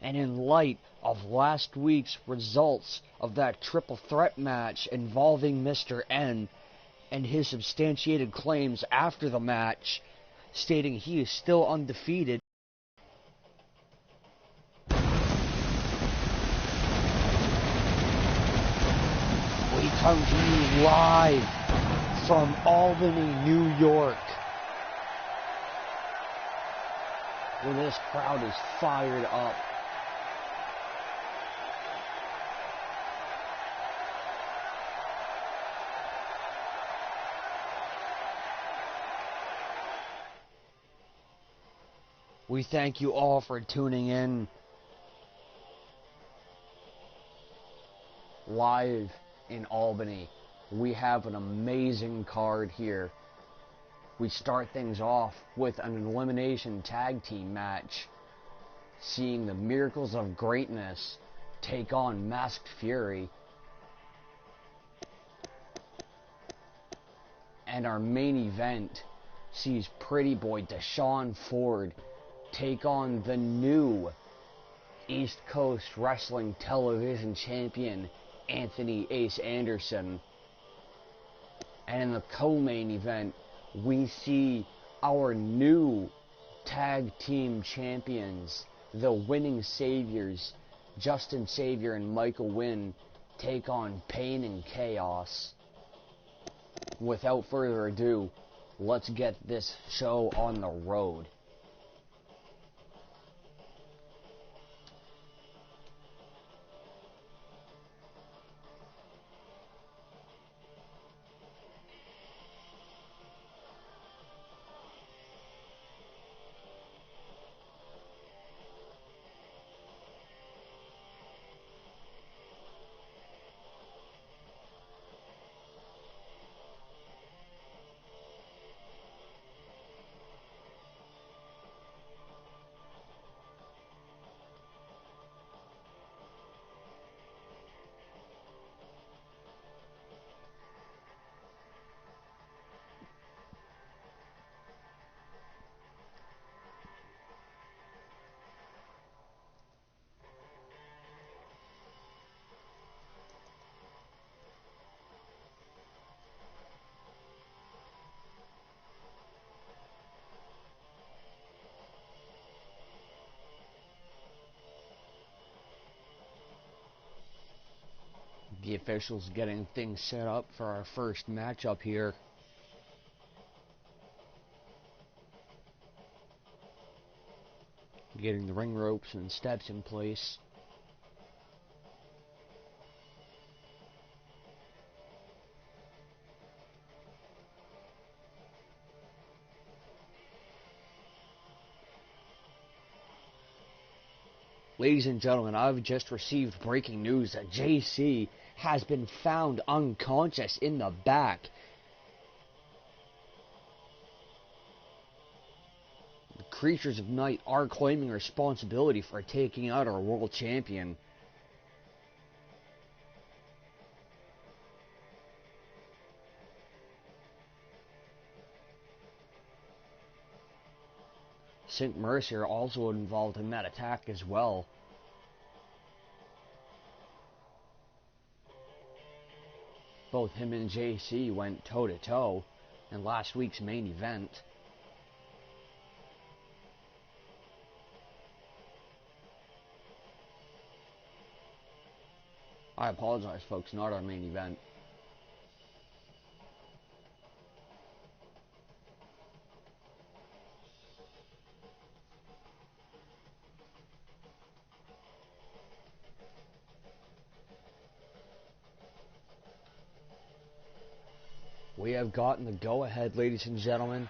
And in light of last week's results of that triple threat match involving Mr. N and his substantiated claims after the match, stating he is still undefeated, we come to you live from Albany, New York, where this crowd is fired up. We thank you all for tuning in live in Albany. We have an amazing card here. We start things off with an elimination tag team match, seeing the Miracles of Greatness take on Masked Fury. And our main event sees Pretty Boy Deshaun Ford take on the new East Coast Wrestling Television Champion, Anthony Ace Anderson. And in the co-main event, we see our new tag team champions, the Winning Saviors, Justin Savior and Michael Wynn, take on Pain and Chaos. Without further ado, let's get this show on the road. The officials getting things set up for our first matchup here. Getting the ring ropes and steps in place. Ladies and gentlemen, I've just received breaking news that JC has been found unconscious in the back. The Creatures of Night are claiming responsibility for taking out our world champion. St. Mercier also involved in that attack as well. Both him and JC went toe-to-toe in last week's main event. I apologize, folks, not our main event. We have gotten the go-ahead, ladies and gentlemen.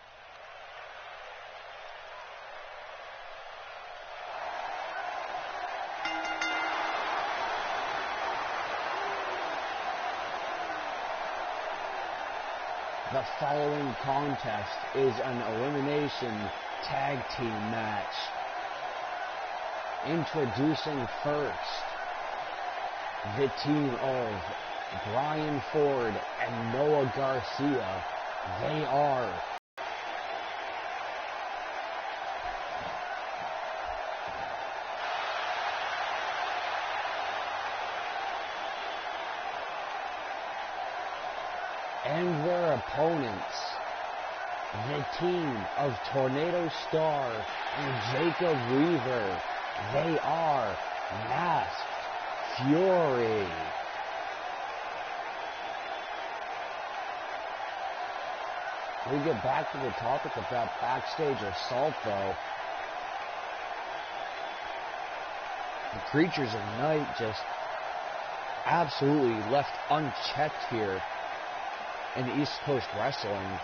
The following contest is an elimination tag team match. Introducing first, the team of Brian Ford and Noah Garcia. They are And their opponents, the team of Tornado Star and Jacob Weaver, they are Masked Fury. We get back to the topic of that backstage assault, though. The creatures of night just absolutely left unchecked here in East Coast Wrestling.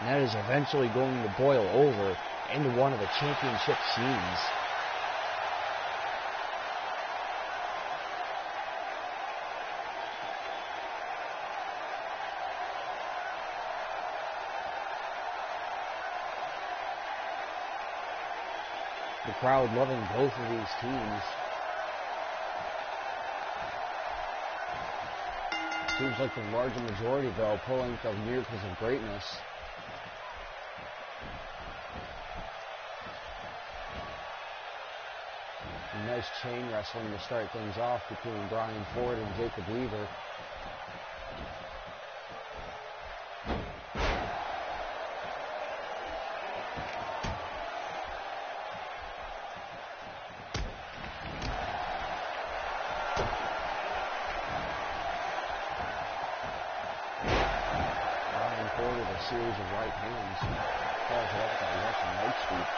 And that is eventually going to boil over into one of the championship scenes. The crowd loving both of these teams. Seems like the larger majority, though, pulling for Miracles of Greatness. A nice chain wrestling to start things off between Brian Ford and Jacob Weaver. Series of right hands. Follows it up with that Russian leg sweep.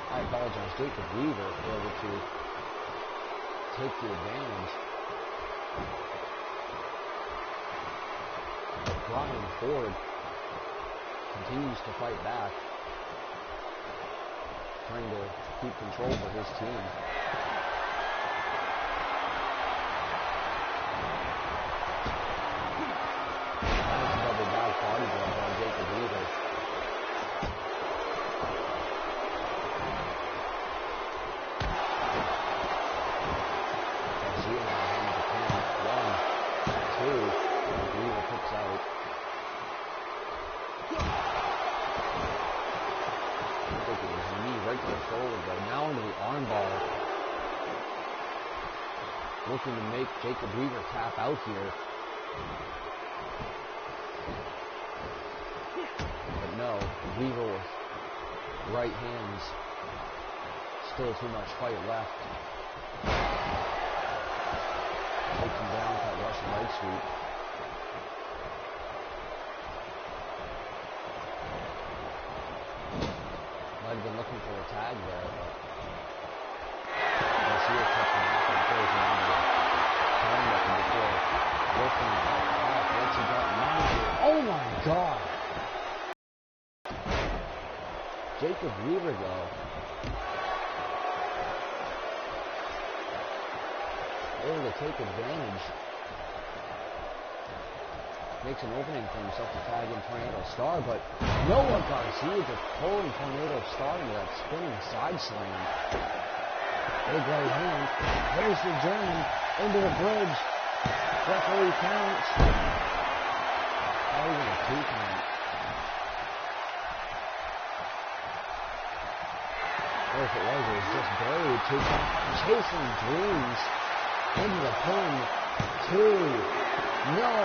I apologize. Jacob Weaver able to take the advantage. Brian Ford continues to fight back, trying to keep control for his team. Nice double back body drop on Jacob Weaver. Garcia now in the pin. 1, 2. Weaver kicks out. Right to the shoulder, though. Now into the armbar. Looking to make Jacob Weaver tap out here. But no, Weaver with right hands. Still too much fight left. Takes him down with that Russian leg sweep. Might have been looking for a tag there, but Garcia cuts him off and throws him into the turnbuckle before working back off. What's he got in mind here? Oh my God! Jacob Weaver, though, able to take advantage. Makes an opening for himself to tag in Tornado Star, but Noah Garcia just pulling Tornado Star into that spinning side slam. Big right hand. There's the German into the bridge. Referee counts. Not even a 2 count. Or if it was just barely a 2 count. Chasing Dreams into the pin. 2. No!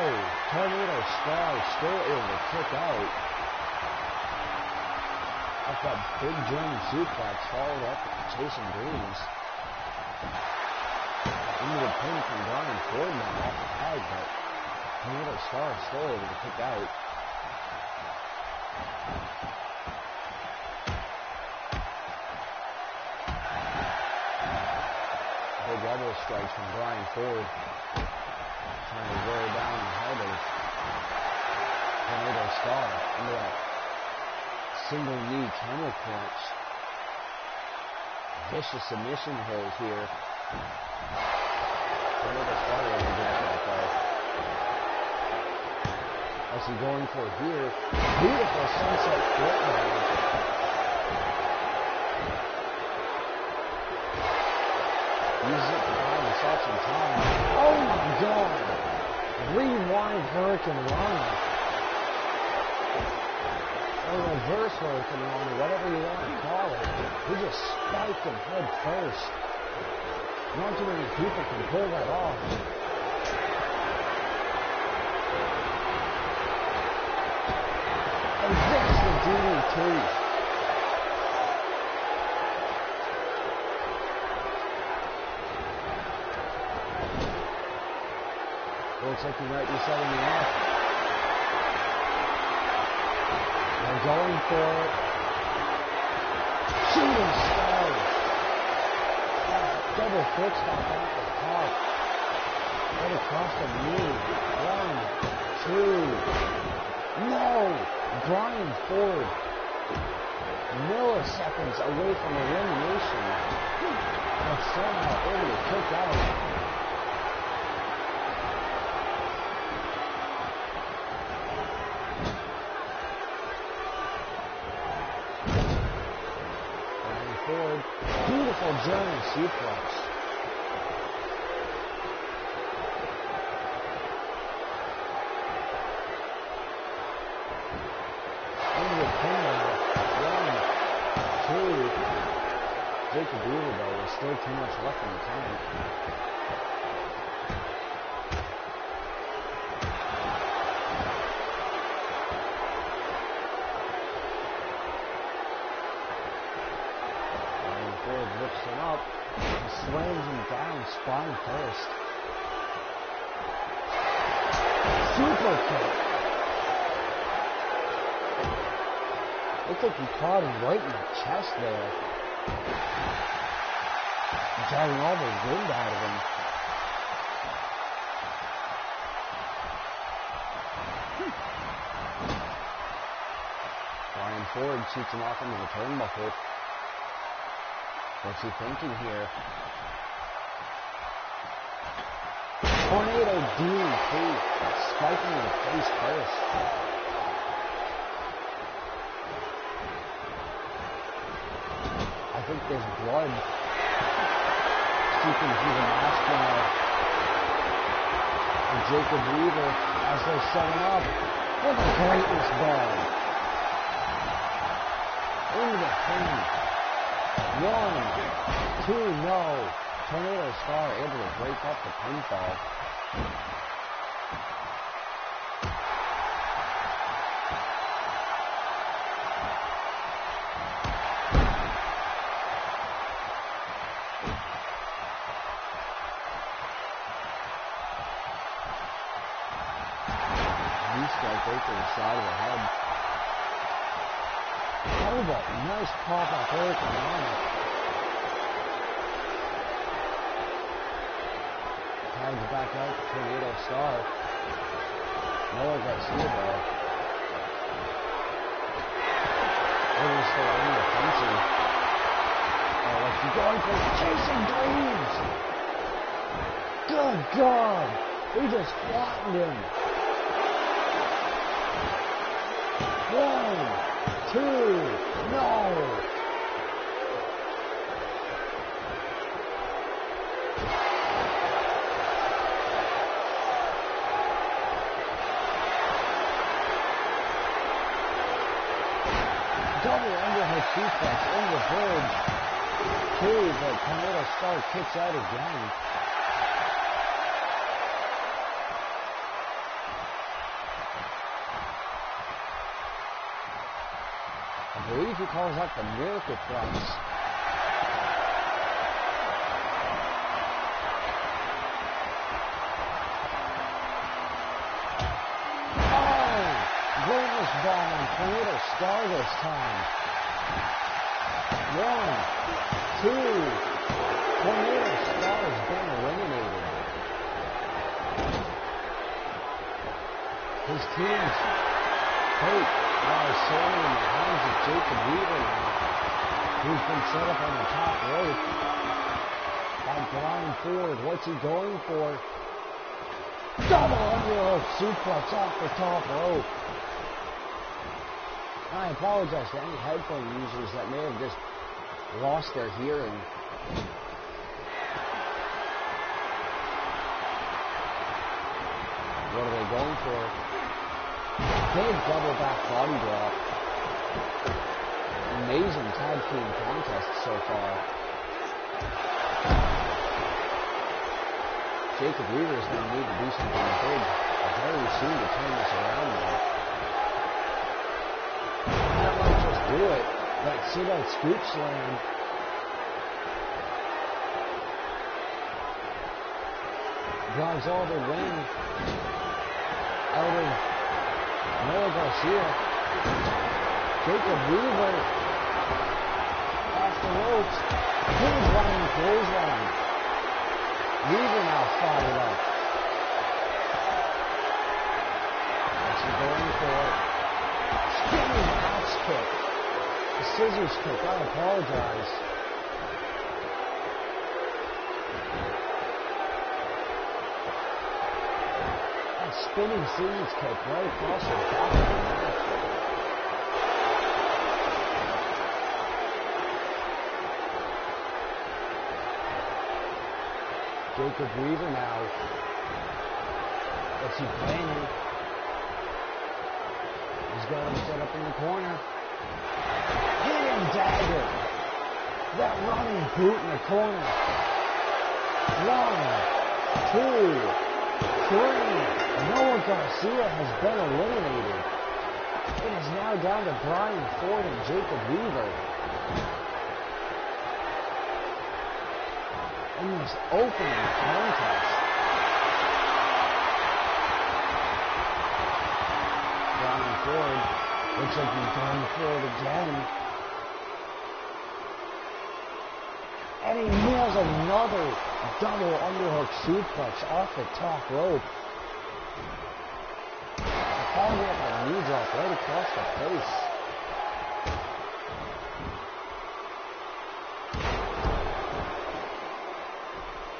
Tornado Star still able to kick out. Off that big German suplex, followed up with the Chasing Dreams. Into the pin from Brian Ford now off the tag, but Tornado Star still able to kick out. Big elbow strikes from Brian Ford. Trying to wear down the head of Tornado Star into that single knee tunnel clutch. Vicious submission hold here. Tornado Star able to get out of it, though. What's he going for here? Beautiful sunset football. yourself some time. Oh my God! Rewind Hurricane Rana. Or reverse Hurricane Rana, whatever you want to call it. He just spiked him head first. Not too many people can pull that off. And there's the DDT. Looks like he might be setting him up. They're going for it. Shooting stars. Double foot stop off the top. Right across the knee. 1, 2. No! Brian Ford. Milliseconds away from elimination. But somehow able to kick out. Beautiful German suplex. Into the pinball. 1, 2. Jacob Weaver, though, there's still too much left in the tank. Lifts him up, slams him down, spine first. Super kick. Looks like he caught him right in the chest there. Driving all the wind out of him. Brian Ford shoots him off into the turnbuckle. What's he thinking here? Tornado DDT, spiking in the face first. I think there's blood seeping through the mask now. And Jacob Weaver, as they're setting up, with a greatness bomb. Into the pin. 1, 2, no. Tornado Star able to break up the pinfall. Knee strike right to the side of the head. Elbow, nice pop-up Hurricane Rana. Tags back out to Tornado Star. Noah Garcia though. We're still in the fencing. Oh, what's he going for? Chasing Dreams! Good God! He just flattened him. 1, 2, no! Double underhook suplex in the bridge. 2, but Tornado Star kicks out again. I believe he calls out the Miracle Press. Greatness bomb on Tornado Star this time. 1, 2. Tornado Star has been eliminated. His team's fate lies solely in the hands of Jacob Weaver, who's been set up on the top rope by Brian Ford. What's he going for? Double underhook suplex off the top rope. I apologize to any headphone users that may have just lost their hearing. What are they going for? Big double back body drop. Amazing tag team contest so far. Jacob Weaver is going to need to do something big very soon to turn this around now. That might just do it. That sit-out scoop slam. Drives all the wind out of Noah Garcia. Jacob Weaver off the ropes. Huge running clothesline. Weaver now fired up. What's he going for? Spinning axe kick. The scissors kick. I apologize. That spinning scissors kick right across the back of the neck. Jacob Weaver now. What's he planning? He's got him set up in the corner. Hidden dagger. That running boot in the corner. 1, 2, 3. Noah Garcia has been eliminated. It is now down to Brian Ford and Jacob Weaver. In this opening contest. Brian Ford looks like he's going for it again. And he nails another double underhook suplex off the top rope. Following up a knee drop right across the face.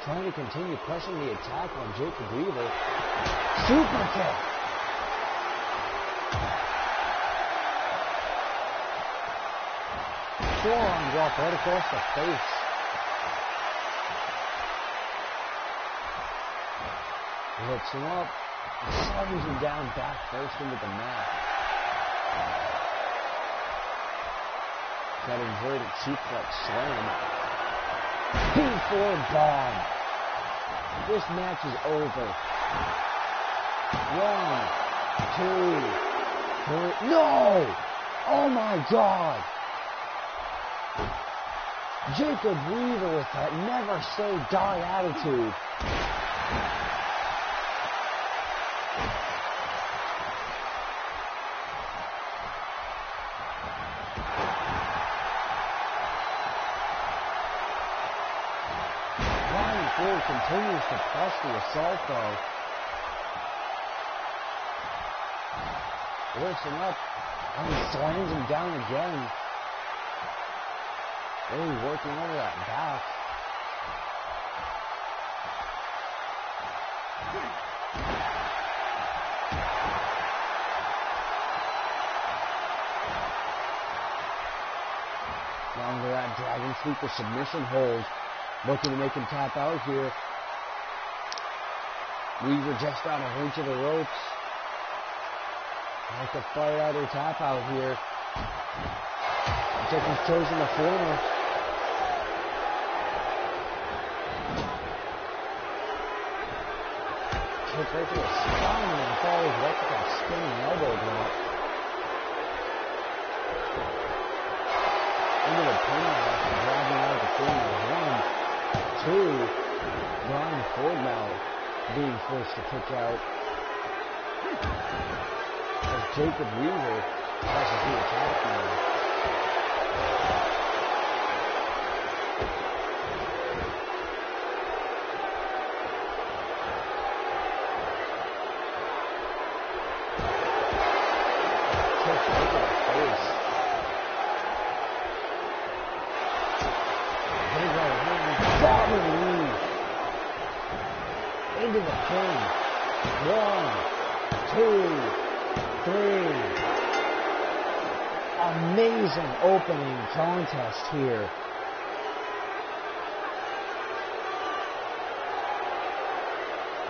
Trying to continue pressing the attack on Jacob Weaver. Super kick. Forearm drop right across the face. Lifts him up. Slams him down back first into the mat. That inverted suplex slam. P4 bomb. This match is over. 1, 2, 3. No! Oh my God! Jacob Weaver with that never say die attitude. Ford continues to press the assault though. Lifts him up and he slams him down again. Really working over that back. Now into that Dragon Sleeper submission hold. Looking to make him tap out here. Weaver just got a hold of the ropes. Like to fight out or tap out here. Looks like he's chosen the former. Kick right to the spine and follows right to that spinning elbow drop. Into the pin after driving out of the corner. 1, 2. Brian Ford now being forced to kick out. As Jacob Weaver passes the attack now. Kick right to the face. Big right hand. Bobby Lee. Into the pin. 1, 2, 3. Amazing opening contest here.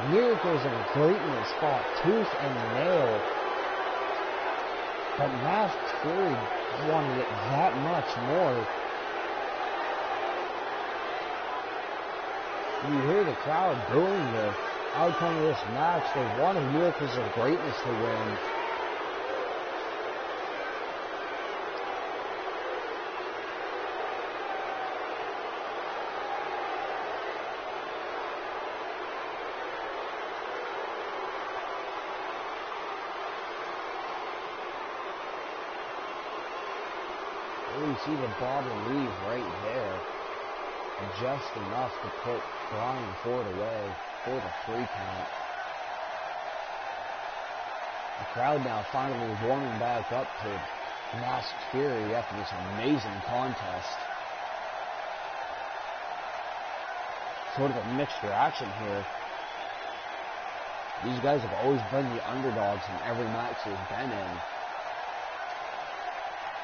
Miracles of Greatness fought tooth and nail, but Masked Fury wanted it that much more. You hear the crowd booing the outcome of this match. They wanted Miracles of Greatness to win. You see the bobber leave right there. Just enough to put Brian Ford away for the 3 count. The crowd now finally warming back up to Masked Fury after this amazing contest. Sort of a mixed reaction here. These guys have always been the underdogs in every match they've been in.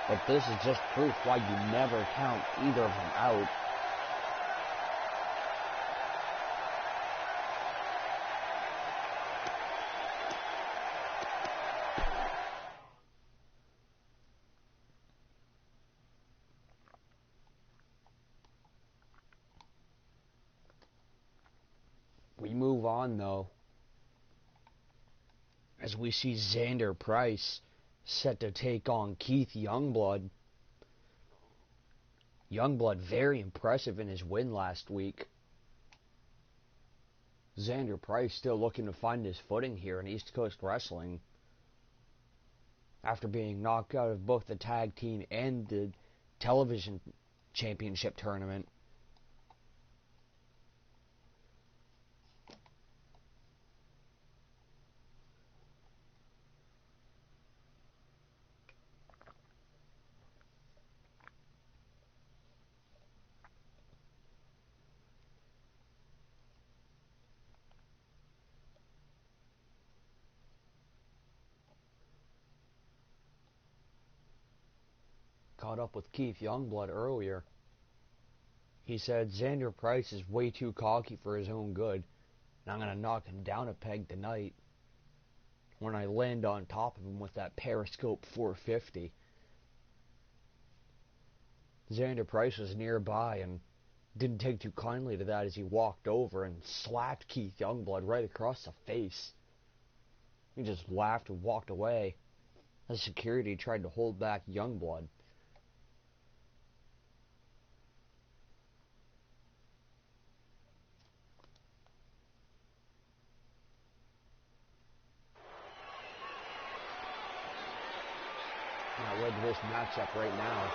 But this is just proof why you never count either of them out. We move on, though, as we see Xander Price set to take on Keith Youngblood. Youngblood very impressive in his win last week. Xander Price still looking to find his footing here in East Coast Wrestling after being knocked out of both the tag team and the television championship tournament. Caught up with Keith Youngblood earlier. He said Xander Price is way too cocky for his own good, and I'm going to knock him down a peg tonight when I land on top of him with that Periscope 450. Xander Price was nearby and didn't take too kindly to that as he walked over and slapped Keith Youngblood right across the face. He just laughed and walked away as security tried to hold back Youngblood. Now led to this matchup right now.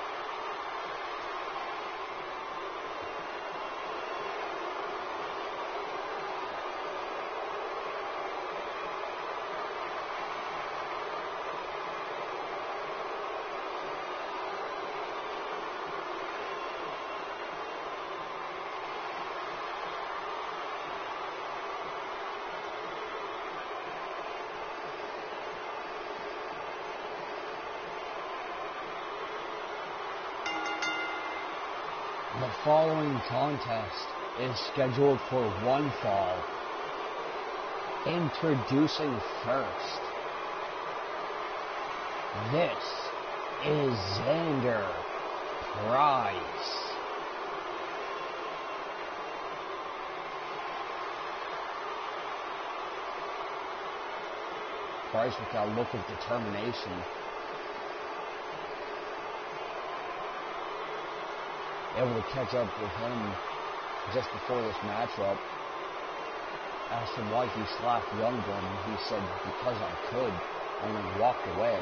The following contest is scheduled for one fall. Introducing first, this is Xander Price. Price with that look of determination. Able to catch up with him just before this matchup. Asked him why he slapped Youngblood, and he said, because I could, and then walked away.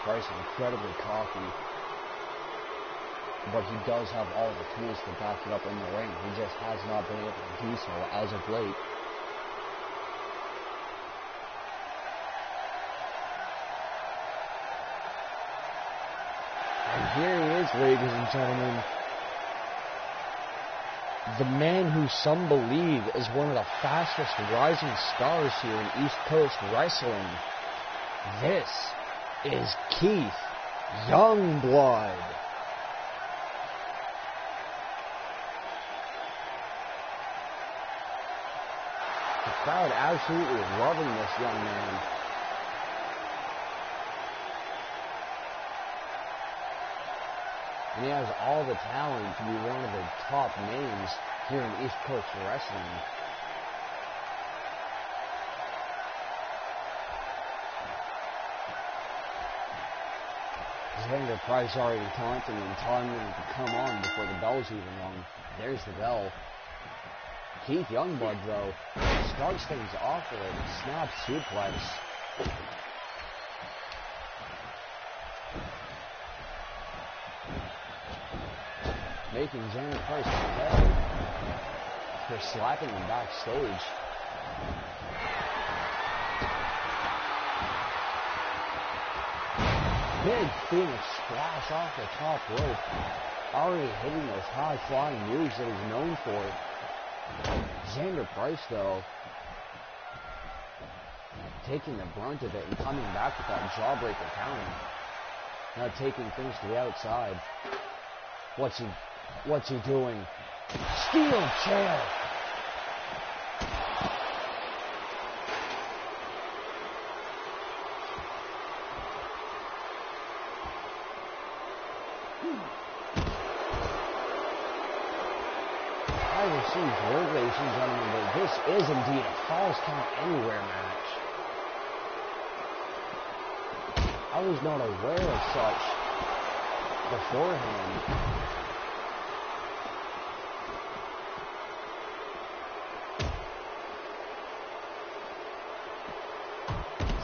Price incredibly cocky, but he does have all the tools to back it up in the ring. He just has not been able to do so as of late. And here he is, ladies and gentlemen. The man who some believe is one of the fastest rising stars here in East Coast Wrestling. This is Keith Youngblood. The crowd absolutely loving this young man. And he has all the talent to be one of the top names here in East Coast Wrestling. Xander Price already taunting and telling him to come on before the bell's even rung. There's the bell. Keith Youngblood, though, starts things off with a snap suplex. Making Xander Price pay for slapping him backstage. Big Phoenix splash off the top rope. Already hitting those high-flying moves that he's known for. Xander Price, though, taking the brunt of it and coming back with that jawbreaker counter. Now taking things to the outside. What's he doing? Steel chair! I received word, ladies and gentlemen, that this is indeed a Falls Count Anywhere match. I was not aware of such beforehand.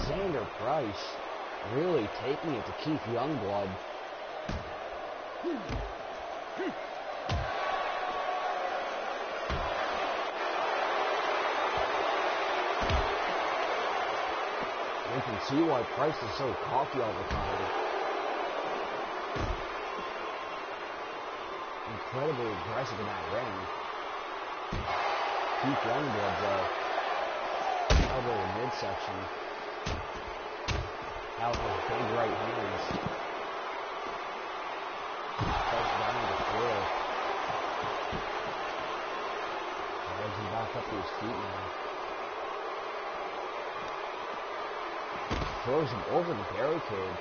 Xander Price really taking it to Keith Youngblood. You can see why Price is so cocky all the time. Incredibly aggressive in that ring. Keith Youngblood, though, elbow in midsection. Out with his big right hands. Price down to the floor. Rising back up to his feet now. Throws him over the barricade.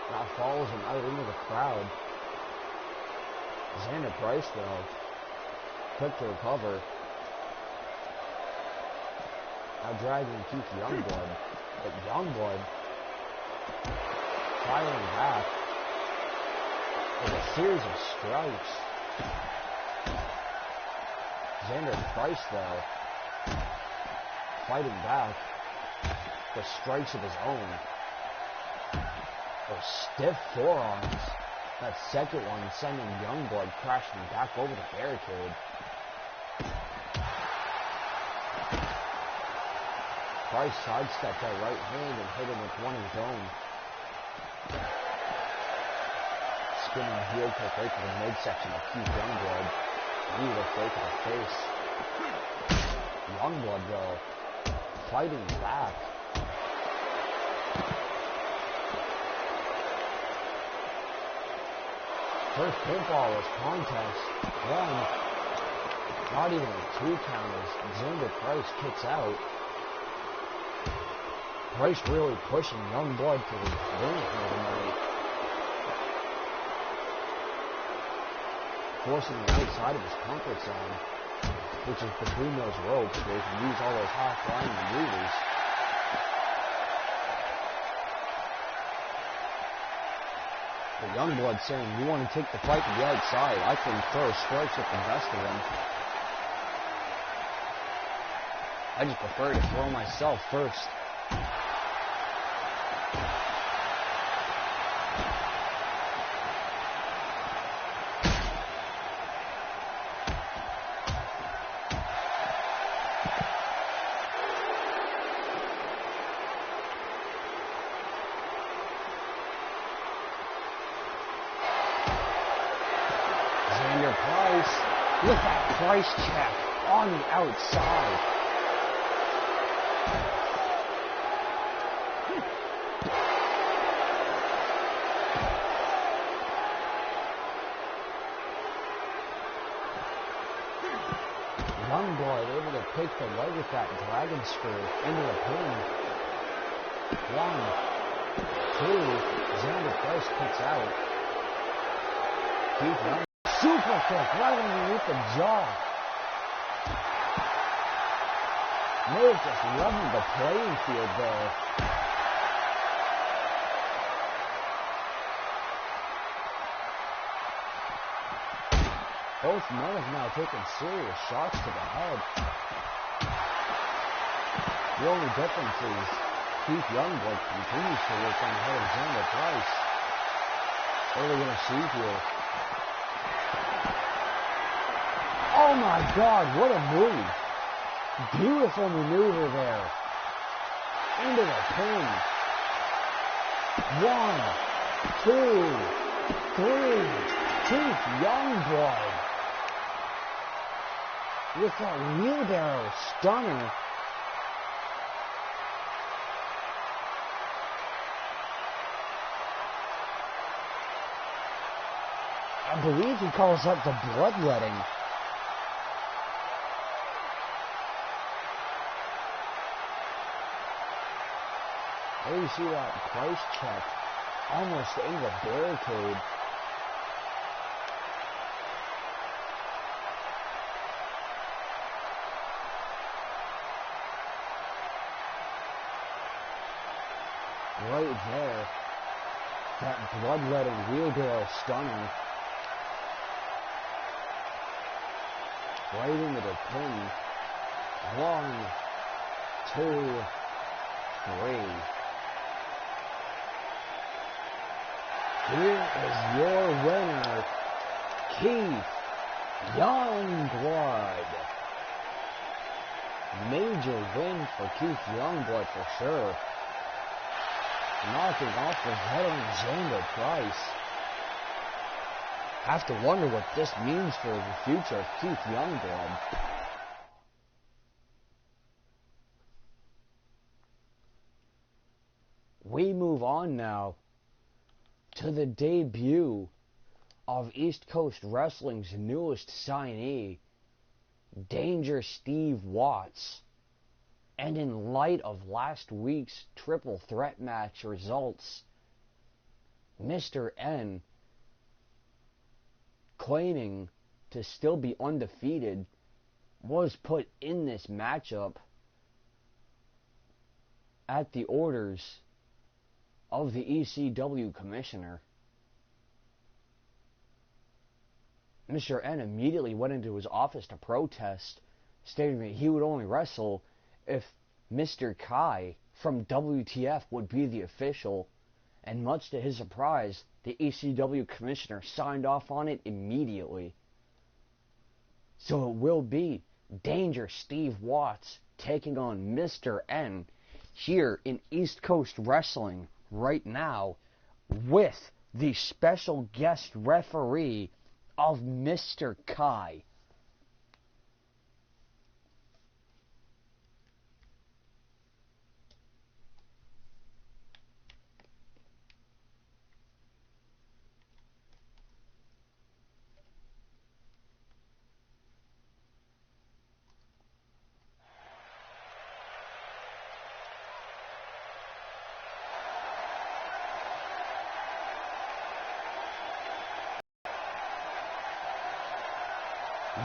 Now follows him out into the crowd. Xander Price, though, quick to recover. Now dragging Keith Youngblood. But Youngblood firing back with a series of strikes. Xander Price, though, fighting back with strikes of his own. Those stiff forearms. That second one sending Youngblood crashing back over the barricade. Price sidestepped that right hand and hit him with one of his own. Spinning heel kick right to the midsection of Keith Youngblood. Knee lift right to the face. Youngblood, though, fighting back. First pinfall of this contest. Then, not even a 2 count as Xander Price kicks out. Price really pushing Youngblood to the win here tonight. Forcing him outside of his comfort zone, which is between those ropes where he can use all those high-flying maneuvers. But Youngblood saying, you want to take the fight to the outside, I can throw strikes at the best of them. I just prefer to throw myself first. Price with that price check on the outside. Youngblood able to pick the leg with that dragon screw into the pin. 1, 2, Xander Price kicks out. Keith Young, super kick right underneath the jaw. May have just leveled the playing field there. Both men have now taken serious shots to the head. The only difference is Keith Youngblood continues to work on the head of Xander Price. What are we going to see here? Oh my God, what a move. Beautiful maneuver there. Into the pin. 1, 2, 3. Keith Youngblood. With that wheelbarrow stunner. I believe he calls that the bloodletting. There you see that Price check almost in the barricade. Right there, that bloodletting wheelbarrow stunner. Right into the pin. 1, 2, 3. Here is your winner, Keith Youngblood. Major win for Keith Youngblood for sure. Knocking off the veteran Xander Price. Have to wonder what this means for the future of Keith Youngblood. We move on now to the debut of East Coast Wrestling's newest signee, Danger Steve Watts. And in light of last week's triple threat match results, Mr. N, claiming to still be undefeated, was put in this matchup at the orders of the ECW commissioner. Mr. N immediately went into his office to protest, stating that he would only wrestle if Mr. Kai from WTF would be the official, and much to his surprise, the ECW commissioner signed off on it immediately. So it will be Danger Steve Watts taking on Mr. N here in East Coast Wrestling right now with the special guest referee of Mr. Kai.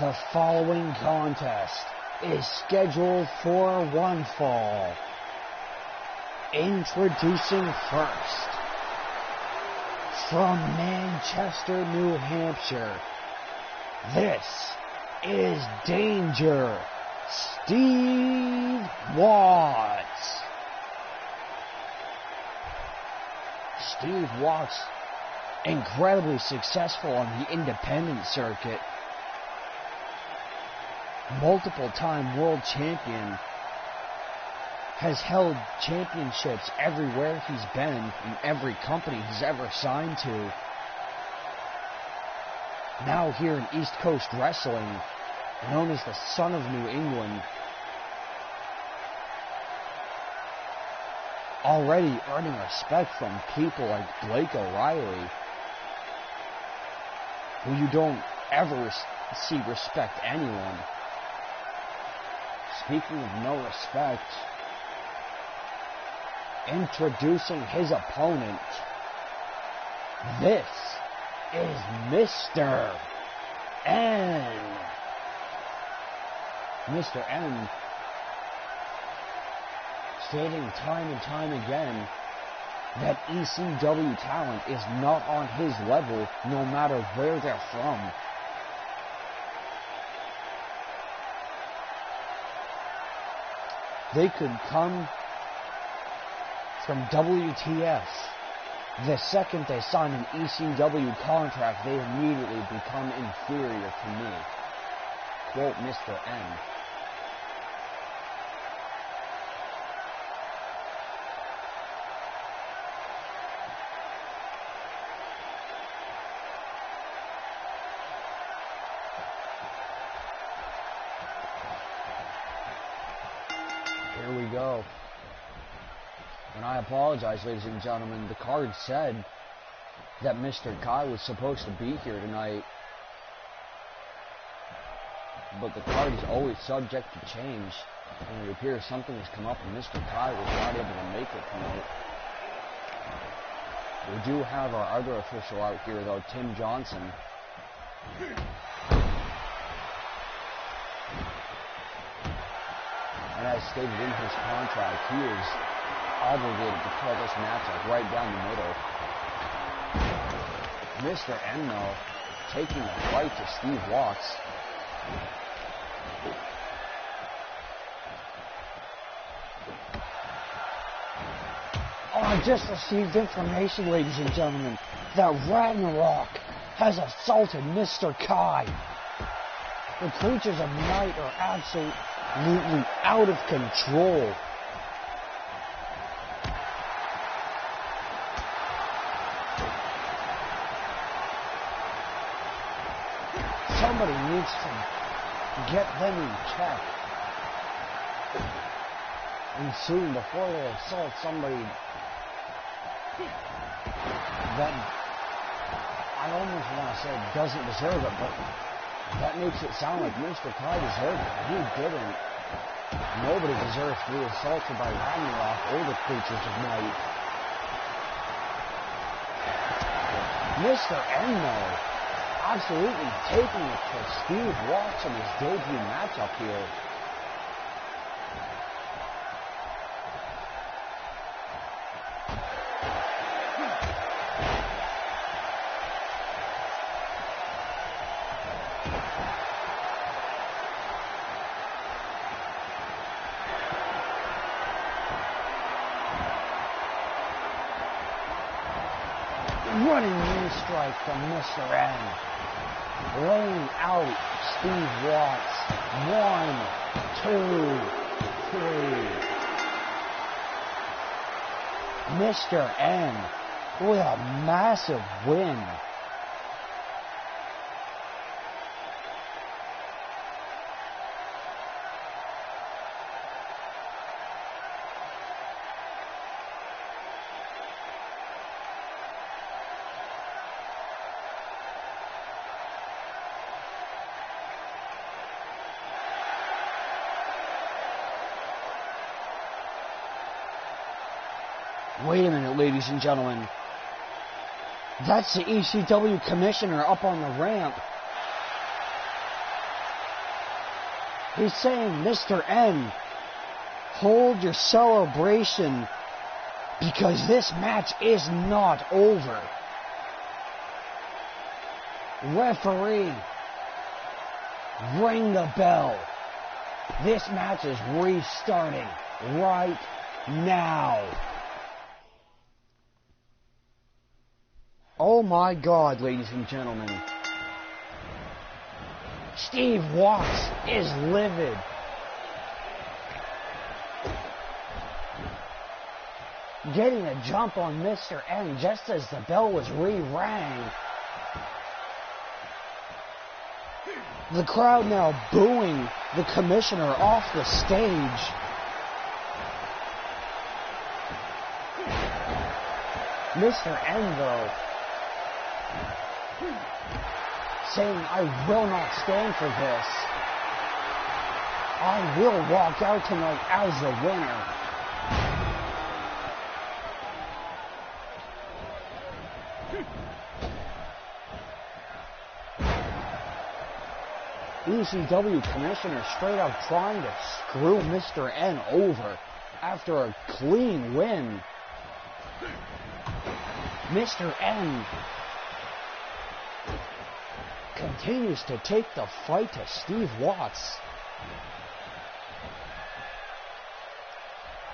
The following contest is scheduled for one fall. Introducing first, from Manchester, New Hampshire, this is Danger Steve Watts. Steve Watts, incredibly successful on the independent circuit. Multiple-time world champion, has held championships everywhere he's been, in every company he's ever signed to. Now here in East Coast Wrestling, known as the Son of New England, already earning respect from people like Blake O'Reilly, who you don't ever see respect anyone. speaking of no respect, introducing his opponent, this is Mr. N. Mr. N stating time and time again that ECW talent is not on his level no matter where they're from. They could come from WTF. The second they sign an ECW contract, they immediately become inferior to me. Quote Mr. N. Here we go. And I apologize, ladies and gentlemen. The card said that Mr. Kai was supposed to be here tonight. But the card is always subject to change. And it appears something has come up and Mr. Kai was not able to make it tonight. We do have our other official out here, though, Tim Johnson. And as stated in his contract, he is obligated to call this matchup right down the middle. Mr. N, though, taking a fight to Steve Watts. Oh, I just received information, ladies and gentlemen, that Ragnarok has assaulted Mr. Kai. The creatures of night are absolutely out of control. Somebody needs to get them in check. And soon, before they assault somebody that I almost want to say doesn't deserve it, but that makes it sound like Mr. Kai deserved it. He didn't. Nobody deserves to be assaulted by Ragnarok or the creatures of night. Mr. N, though, absolutely taking it to Steve Watts in his debut matchup here. Running knee strike from Mr. N. Laying out Steve Watts. 1, 2, 3. Mr. N with a massive win. Wait a minute, ladies and gentlemen. That's the ECW commissioner up on the ramp. He's saying, Mr. N, hold your celebration because this match is not over. Referee, ring the bell. This match is restarting right now. Oh my God, ladies and gentlemen. Steve Watts is livid. Getting a jump on Mr. N just as the bell was re-rang. The crowd now booing the commissioner off the stage. Mr. N, though, saying, I will not stand for this. I will walk out tonight as the winner. ECW Commissioner straight out trying to screw Mr. N over after a clean win. Mr. N continues to take the fight to Steve Watts,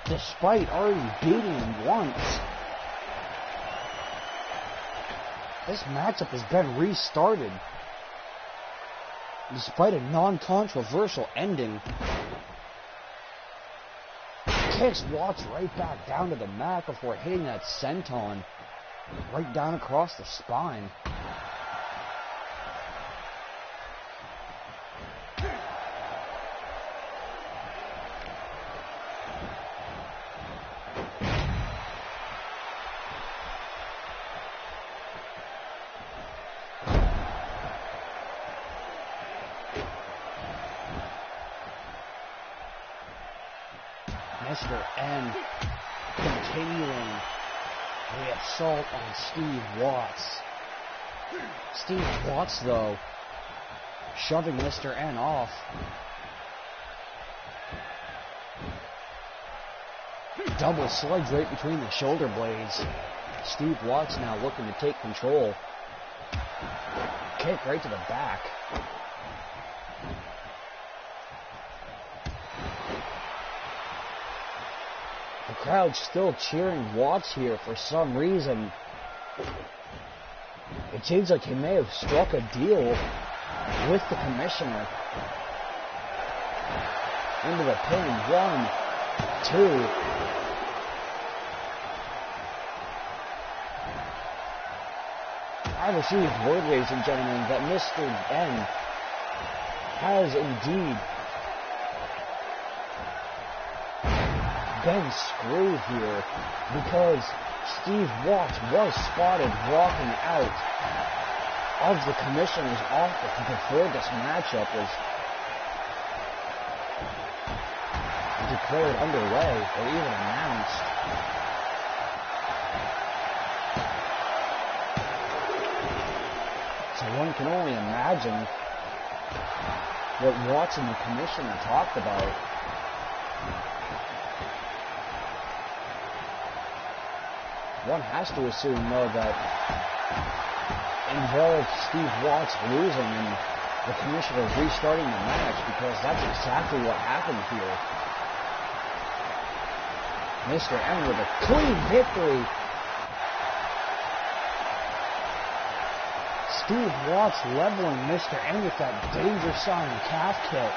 despite already beating him once. This matchup has been restarted, despite a non-controversial ending. Kicks Watts right back down to the mat before hitting that senton right down across the spine. Mr. N continuing the assault on Steve Watts. Steve Watts, though, shoving Mr. N off. Double sludge right between the shoulder blades. Steve Watts now looking to take control. Kick right to the back. The crowd's still cheering Watts here for some reason. It seems like he may have struck a deal with the commissioner. Into the pin. 1, 2. I received word, ladies and gentlemen, that Mr. N has indeed been screwed here, because Steve Watts was spotted walking out of the commissioner's office before this matchup was declared underway or even announced. So one can only imagine what Watts and the commissioner talked about. One has to assume, though, that involved Steve Watts losing and the commissioner restarting the match, because that's exactly what happened here. Mr. N with a clean victory. Steve Watts leveling Mr. N with that danger sign calf kick.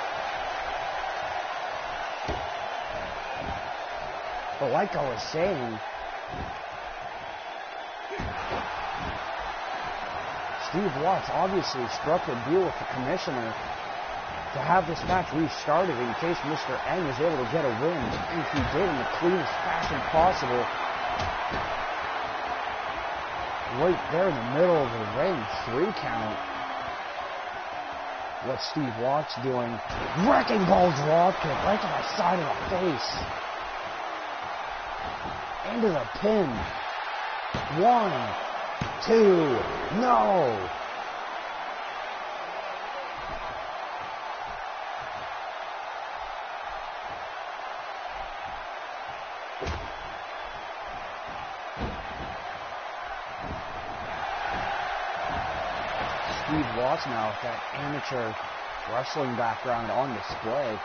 But like I was saying, Steve Watts obviously struck a deal with the commissioner to have this match restarted in case Mr. N is able to get a win, and he did in the cleanest fashion possible. Right there in the middle of the ring, 3 count. What's Steve Watts doing? Wrecking ball drop kick right to the side of the face. Into the pin. 1, 2, no! Steve Watts now with that amateur wrestling background on display.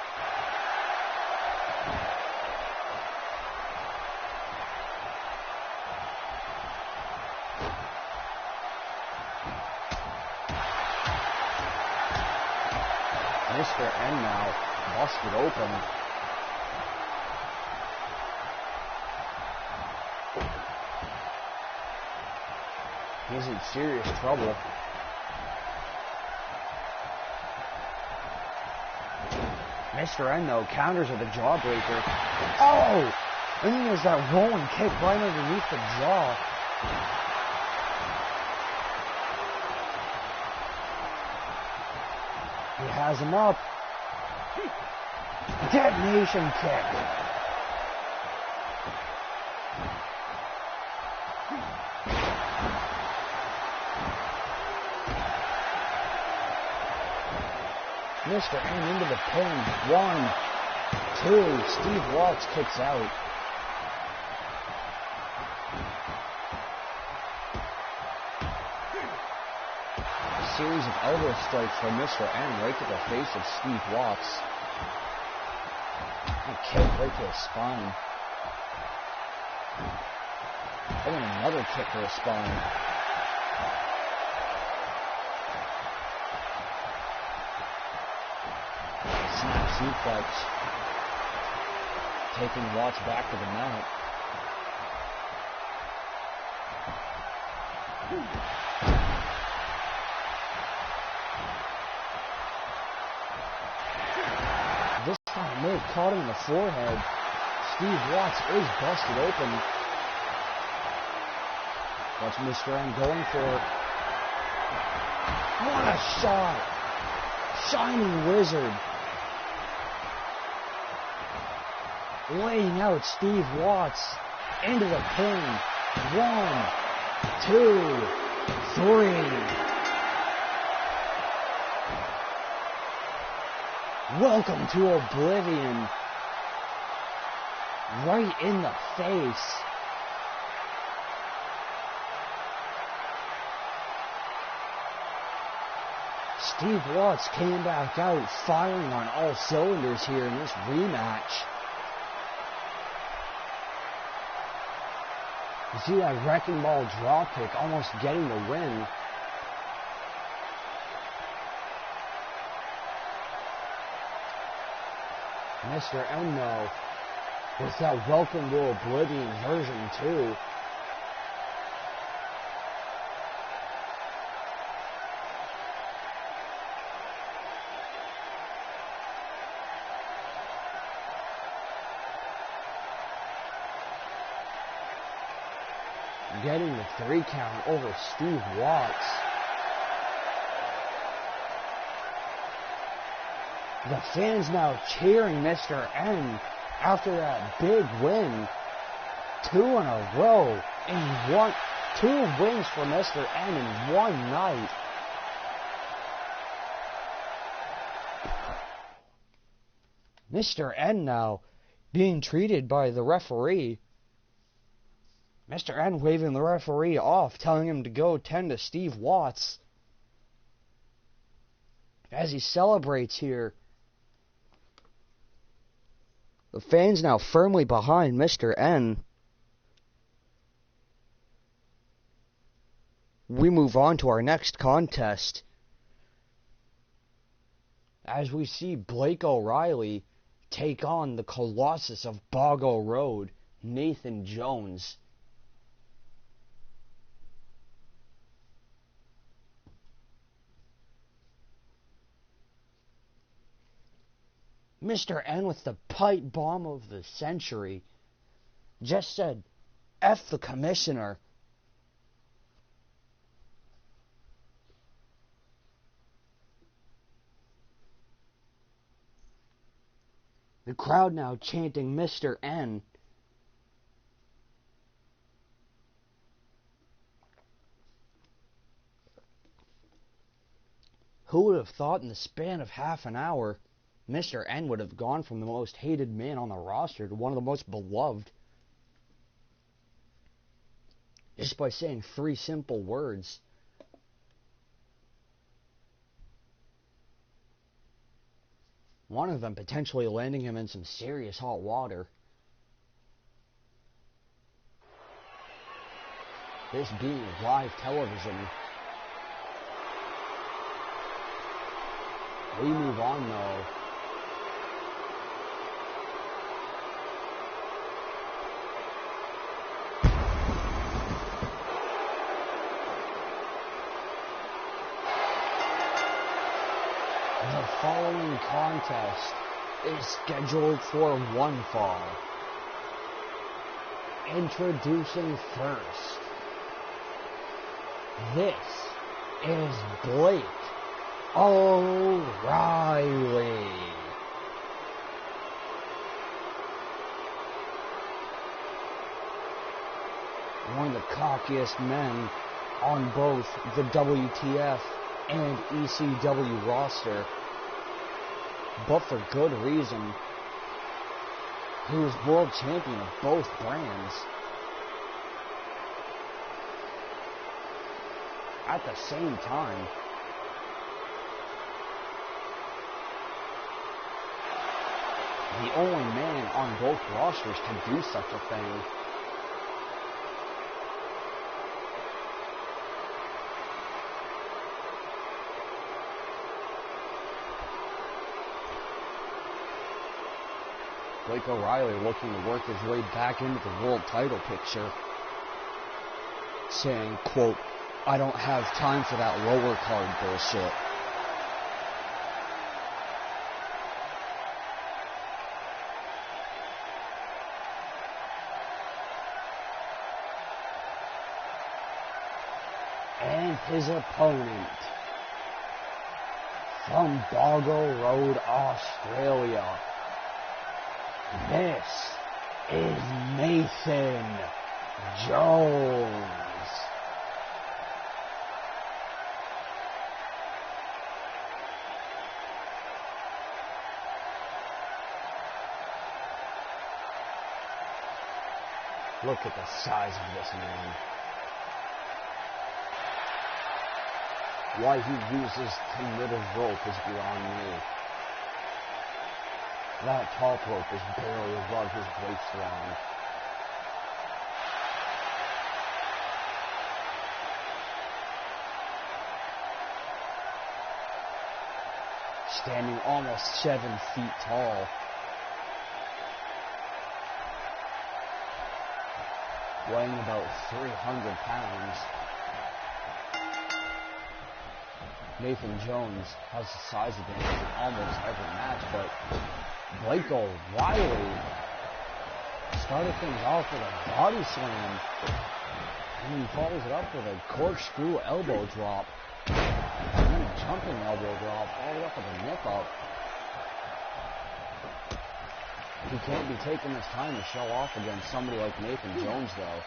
Mr. N now busted open. He's in serious trouble. Mr. N, though, counters with a jawbreaker. Oh! And then there's that rolling kick right underneath the jaw. He has him up. Detonation kick. Mr. N into the pin. 1, 2. Steve Watts kicks out. A series of elbow strikes from Mr. N right to the face of Steve Watts. A kick right to the spine. And then another kick to the spine. Snap suplex. Taking Watts back to the mat. This time may have caught him in the forehead. Steve Watts is busted open. Watch Mr. N going for it. What a shot! Shining Wizard. Laying out Steve Watts into the pin. 1, 2, 3. Welcome to Oblivion. Right in the face. Steve Watts came back out firing on all cylinders here in this rematch. You see that wrecking ball dropkick almost getting the win. Mr. N, though, with that Welcome to Oblivion version 2. Getting the 3 count over Steve Watts. The fans now cheering Mr. N after that big win. 2 in a row. And 2 wins for Mr. N in one night. Mr. N now being treated by the referee. Mr. N waving the referee off, telling him to go tend to Steve Watts. As he celebrates here, the fans now firmly behind Mr. N. We move on to our next contest, as we see Blake O'Reilly take on the Colossus of Boggo Road, Nathan Jones. Mr. N with the pipe bomb of the century just said, F the commissioner. The crowd now chanting Mr. N. Who would have thought in the span of half an hour Mr. N would have gone from the most hated man on the roster to one of the most beloved, just by saying 3 simple words. One of them potentially landing him in some serious hot water. This being live television. We move on though. The following contest is scheduled for one fall. Introducing first, this is Blake O'Reilly one of the cockiest men on both the WTF and ECW roster, but for good reason. He was world champion of both brands. At the same time, the only man on both rosters to do such a thing. Blake O'Reilly looking to work his way back into the world title picture, saying, quote, "I don't have time for that lower card bullshit." And his opponent, from Boggle Road, Australia, this is Nathan Jones. Look at the size of this man. Why he uses the middle rope is beyond me. That top rope is barely above his waistline. Standing almost 7 feet tall. Weighing about 300 pounds. Nathan Jones has the size advantage in almost every match, but Blake O'Reilly started things off with a body slam, and he follows it up with a corkscrew elbow drop, and then a jumping elbow drop, followed up with a nip up. He can't be taking this time to show off against somebody like Nathan Jones, though.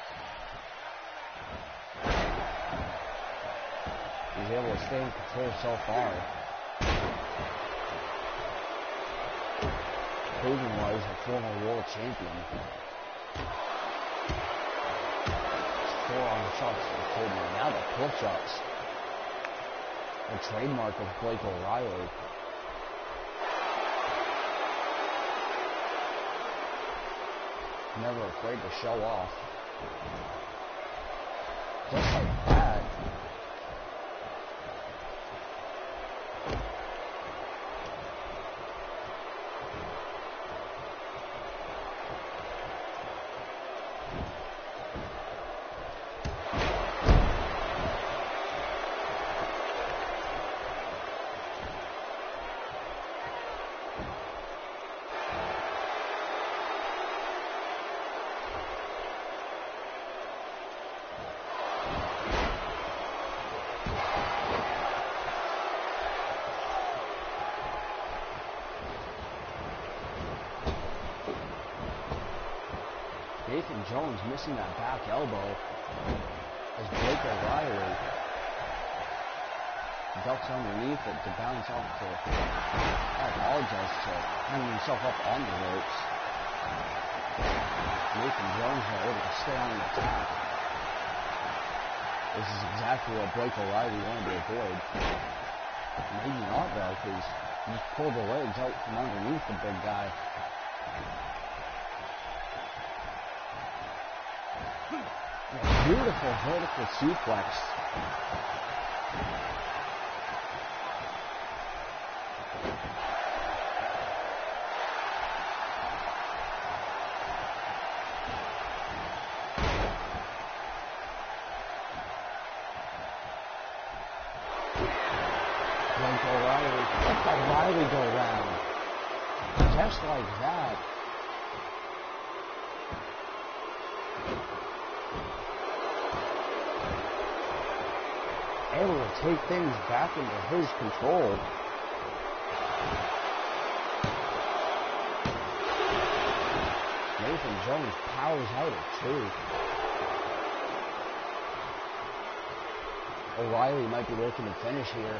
He's able to stay in control so far. Proving-wise, a former world champion. Forearm shots for Coleman. Now the push-ups. A trademark of Blake O'Reilly. Never afraid to show off. Just like that. Nathan Jones missing that back elbow as Blake O'Reilly ducks underneath it to bounce off to, I apologize, to hanging himself up on the ropes. Nathan Jones not able to stay on the attack. This is exactly what Blake O'Reilly wanted to avoid. Maybe not though, because he just pulled the legs out from underneath the big guy. Beautiful vertical suplex. Blake O'Reilly, let O'Reilly go round. Just like that. Able to take things back into his control. Nathan Jones powers out at 2. O'Reilly might be looking to finish here.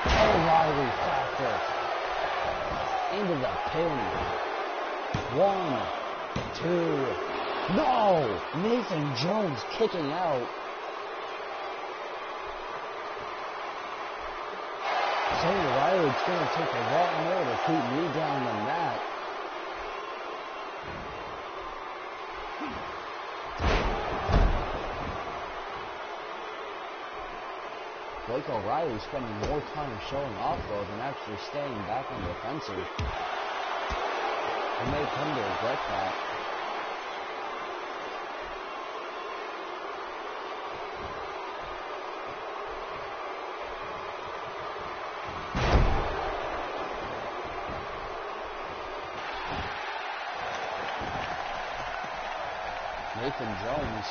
O'Reilly factor. Into the pin. 1, 2. No! Nathan Jones kicking out. Saying O'Reilly's going to take a lot more to keep me down than that. Blake O'Reilly spending more time showing off though than actually staying back on the offensive. He may come to regret that. Nathan Jones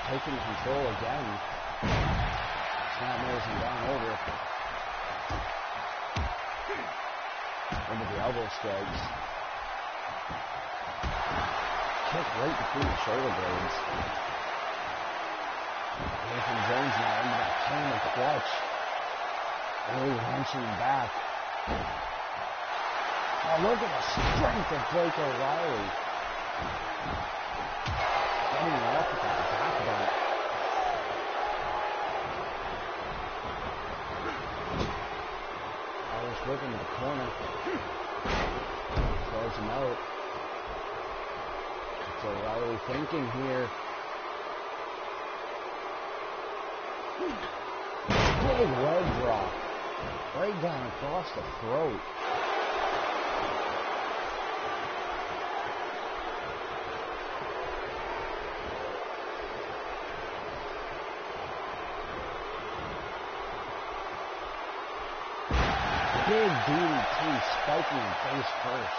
taking control again. Snap nosing down over. Into the elbow strikes. Kick right between the shoulder blades. Nathan Jones now into that camel clutch. Really wrenching back. Oh, look at the strength of Blake O'Reilly. Getting off with that back belt. Irish whip into the corner. Throws him out. What's O'Reilly thinking here? Big leg drop. Right down across the throat. Big DDT spiking him face first.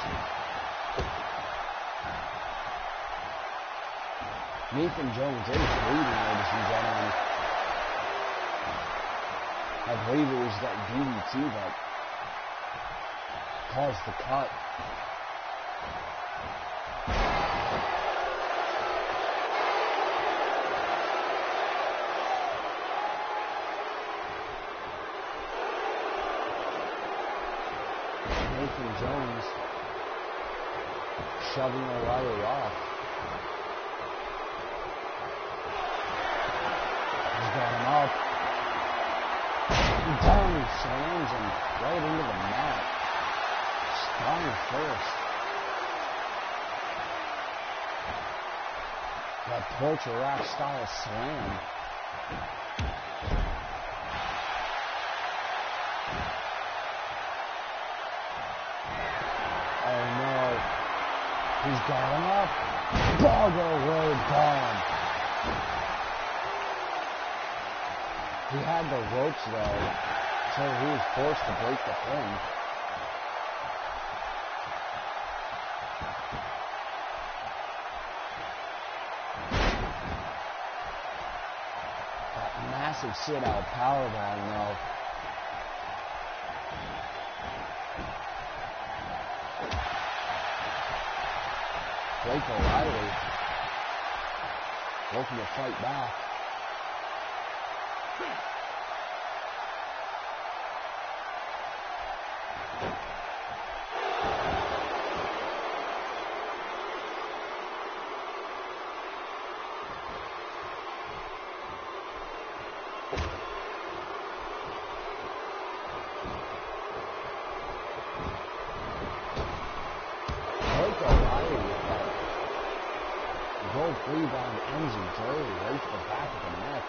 Nathan Jones is bleeding, ladies and gentlemen. I believe it was that DDT that caused the cut. Nathan Jones shoving O'Reilly off. He's got him up. Down slams him right into the mat. Spine first. That torture rack style slam. Oh no. He's got him up. Boggle road bomb. He had the ropes though, so he was forced to break the pin. That massive sit-out powerbomb though. Blake O'Reilly looking to fight back. Rope rebound ends in Jerry right to the back of the neck.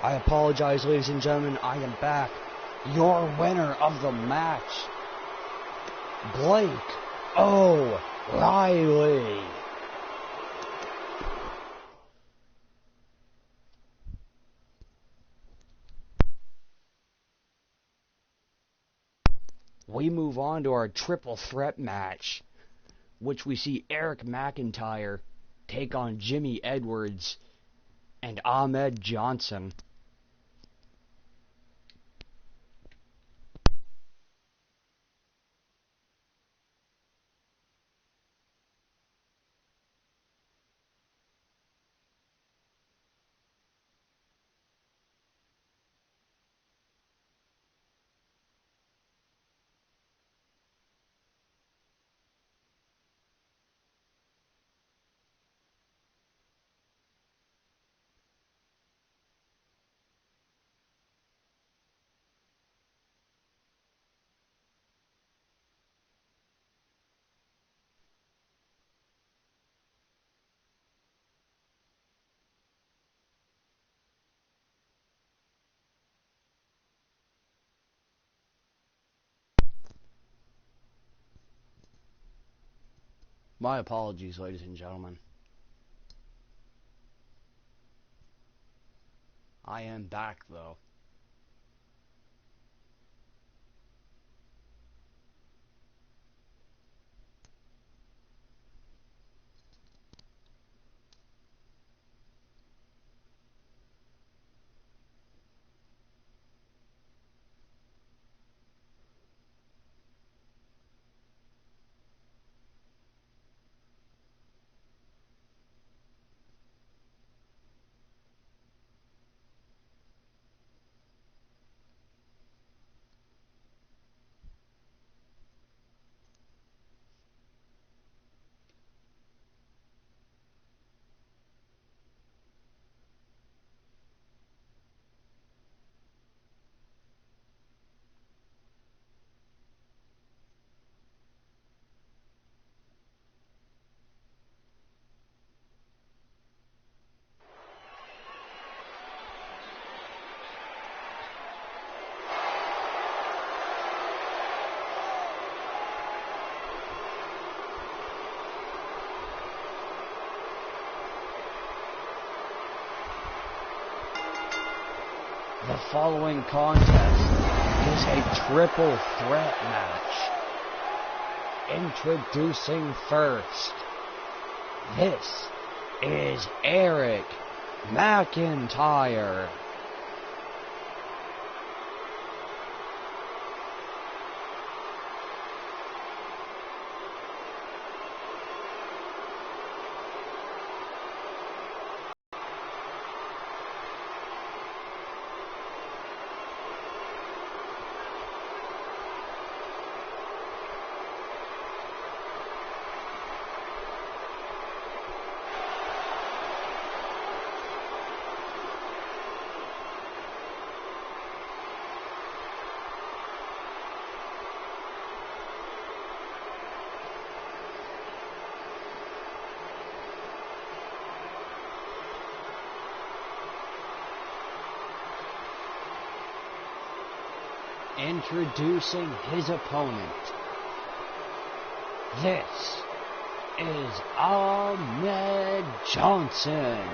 I apologize, ladies and gentlemen. I am back. Your winner of the match, Blake O'Reilly. We move on to our triple threat match, which we see Eric McIntyre take on Jimmy Edwards and Ahmed Johnson. My apologies, ladies and gentlemen. I am back, though. The following contest is a triple threat match. Introducing first, this is Eric McIntyre. Introducing his opponent, this is Ahmed Johnson.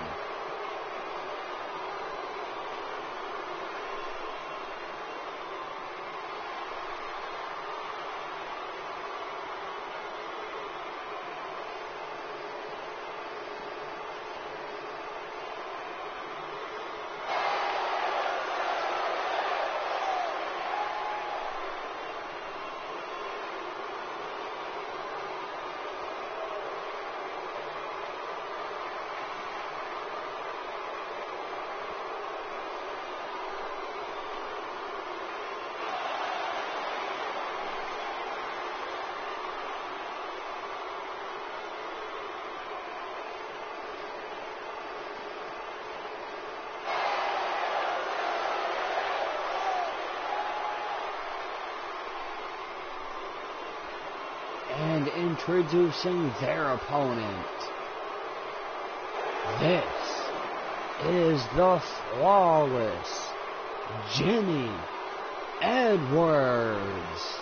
And introducing their opponent, this is the flawless Jimmy Edwards.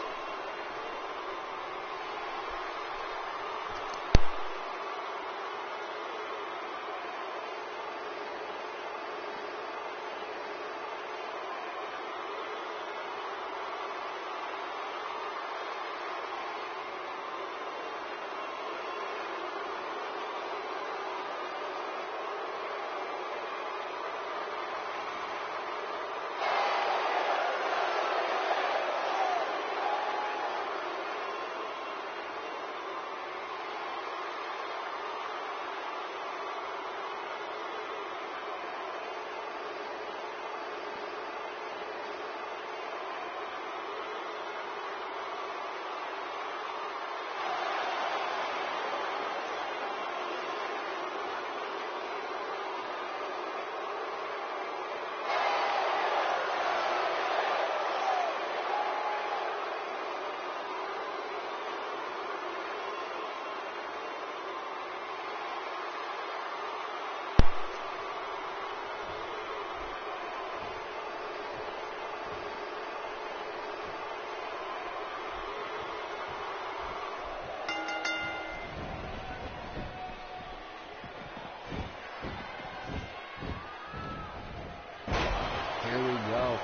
Here we go.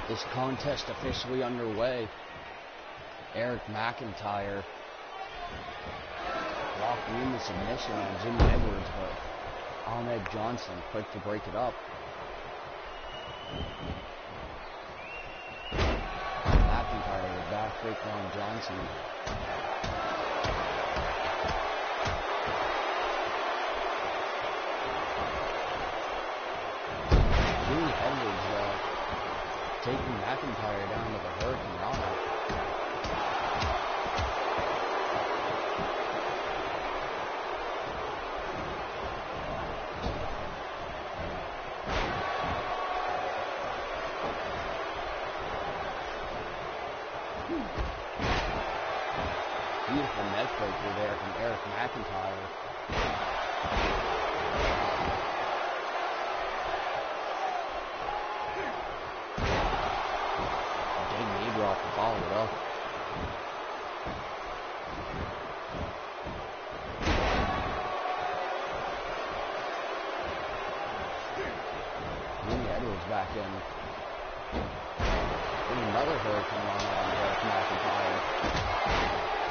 This contest officially underway. Eric McIntyre walking in the submission on Jimmy Edwards, but Ahmed Johnson quick to break it up. McIntyre with backbreaker on Johnson. Jimmy Edwards taking McIntyre down to the Hurricane Rana. Beautiful neck breaker there from Eric McIntyre. Big knee drop to follow it up. Jimmy Edwards back in. And another Hurricane Rana on Eric McIntyre.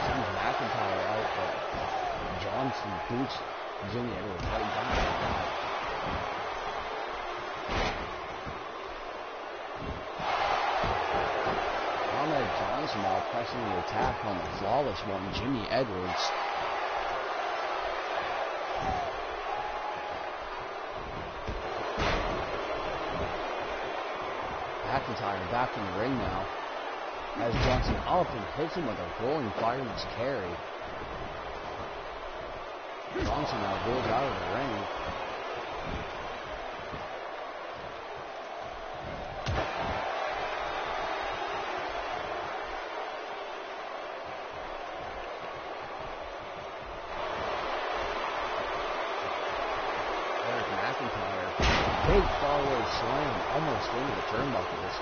Sends McIntyre out, but Johnson boots Jimmy Edwards right down to the mat. Ahmed Johnson now pressing the attack on the flawless one, Jimmy Edwards. McIntyre back in the ring now. As Johnson up and hits him with a rolling fireman's carry. Johnson now rolls out of the ring. Eric McIntyre, big forward slam, almost into the turnbuckles.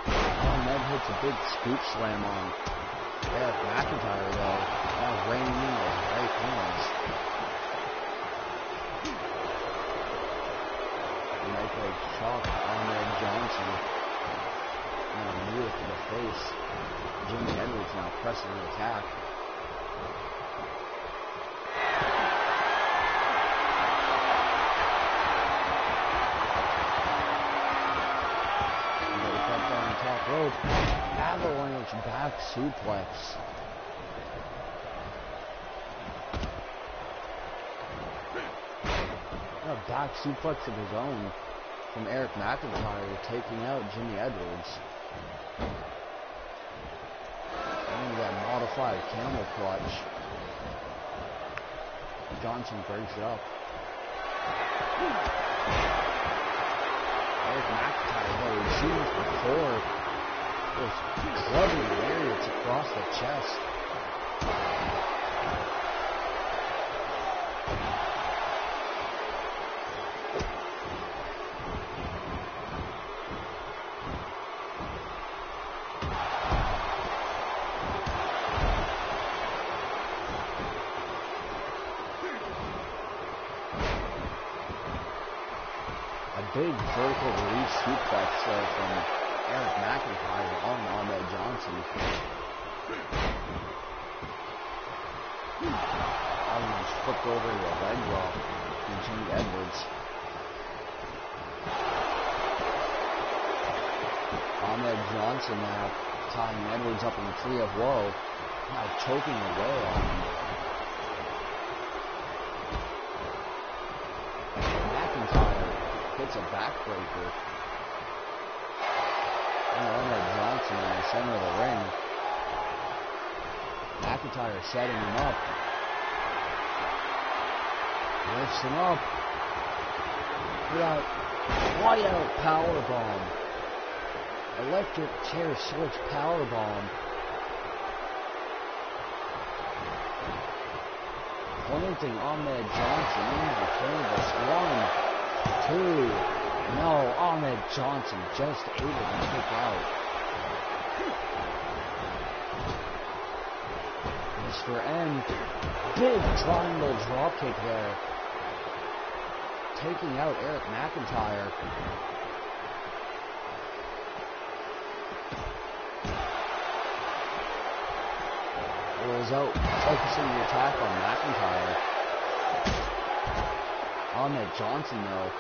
Ahmed hits a big scoop slam on Eric McIntyre though, now raining in those right hands. Nice leg chop on Ahmed Johnson. Now knee to the face. Jimmy Edwards now pressing the attack. Top rope, avalanche back suplex. A back suplex of his own from Eric McIntyre, taking out Jimmy Edwards. And that modified camel clutch. Johnson breaks it up. Eric McIntyre, though, he's shooting for 4. Those clubbing lariats across the chest. big vertical release suplex there from Eric McIntyre on Ahmed Johnson. Almost flipped over to a leg drop from Jimmy Edwards. Ahmed Johnson now tying Edwards up in the tree of woe. Now choking away on him. McIntyre hits a backbreaker. And Ahmed Johnson in the center of the ring. McIntyre setting him up. Lifts him up. For that whiteout powerbomb. Electric chair switch powerbomb. Planting Ahmed Johnson into the canvas. 1, 2. No, Ahmed Johnson just able to kick out. Mr. N. Big triangle dropkick there. Taking out Eric McIntyre. Rolls out, focusing the attack on McIntyre. Ahmed Johnson, though,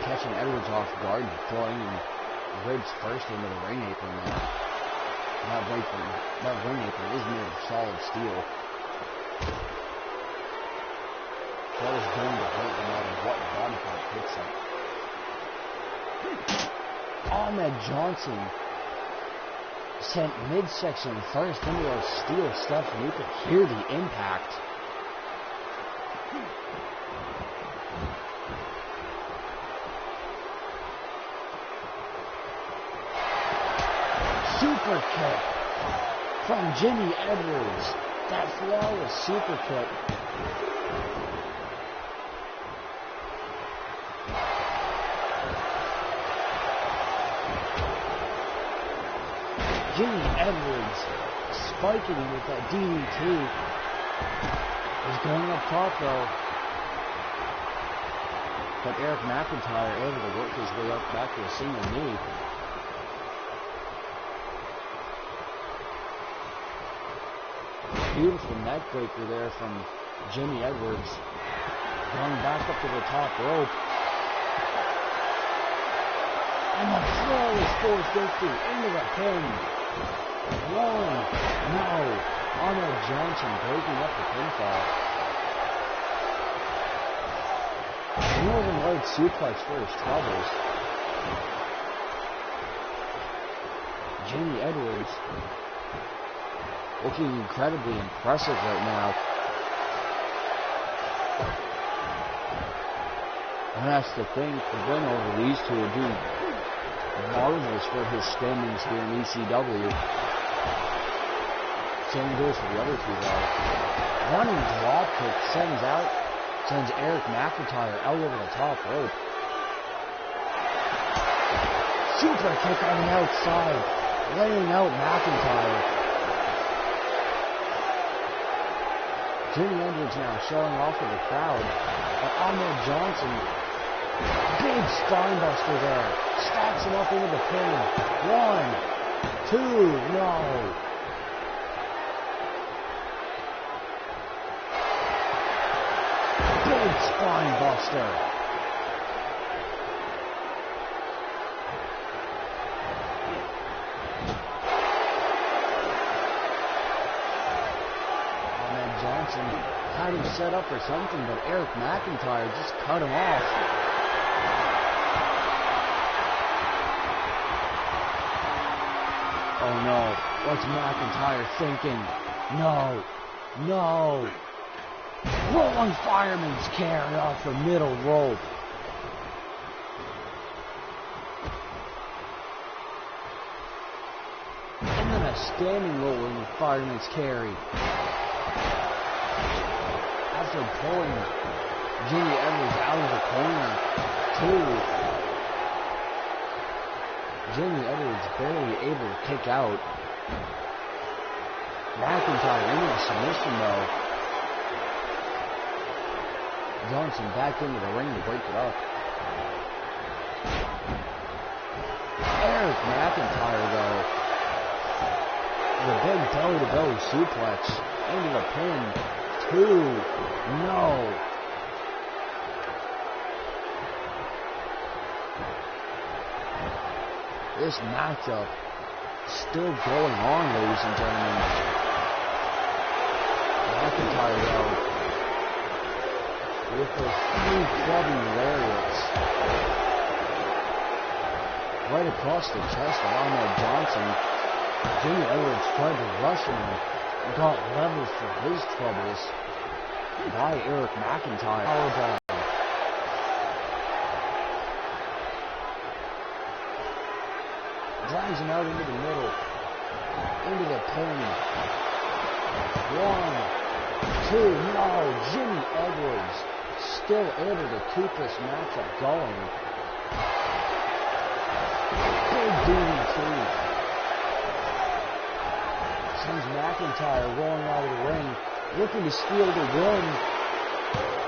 catching Edwards off guard, throwing ribs first into the ring apron there. That ring apron is made of solid steel. That is going to hurt no matter what body part hits it. Ahmed Johnson sent midsection first into those steel steps, and you could hear the impact. Super kick from Jimmy Edwards. That flawless super kick. Jimmy Edwards spiking with that DDT. He's going up top though. But Eric McIntyre able to work his way up back to a single knee. Beautiful neck breaker there from Jimmy Edwards. Going back up to the top rope. And the flawless 450 into the pin. 1, no. Ahmed Johnson breaking up the pinfall. Northern Light suplex for his troubles. Jimmy Edwards looking incredibly impressive right now. And that's the thing, the win over these two would be marvelous for his standings here in ECW. Same goes for the other two though. Running drop kick sends Eric McIntyre out over the top rope. Super kick on the outside, laying out McIntyre. Jimmy Edwards now showing off to the crowd. But Ahmed Johnson, big spine buster there. Stacks him up into the pin. 1, 2, no. Big spine buster. Johnson had him set up for something, but Eric McIntyre just cut him off. Oh no, what's McIntyre thinking? No, no. Rolling fireman's carry off the middle rope. And then a standing rolling fireman's carry. After pulling Jimmy Edwards out of the corner, 2. Jimmy Edwards barely able to kick out. McIntyre into the submission though. Johnson back into the ring to break it up. Eric McIntyre, though, the big belly-to-belly suplex into the pin. 2. No. This matchup still going on, ladies and gentlemen. McIntyre, though, with the 3 clubbing lariats right across the chest of Ahmed Johnson. Jimmy Edwards tried to rush him and got levels for his troubles by Eric McIntyre. Powerbomb. Drives him out into the middle, into the pin. 1, 2, no, Jimmy Edwards still able to keep this matchup going. Big DDT. Sends McIntyre rolling out of the ring, looking to steal the win.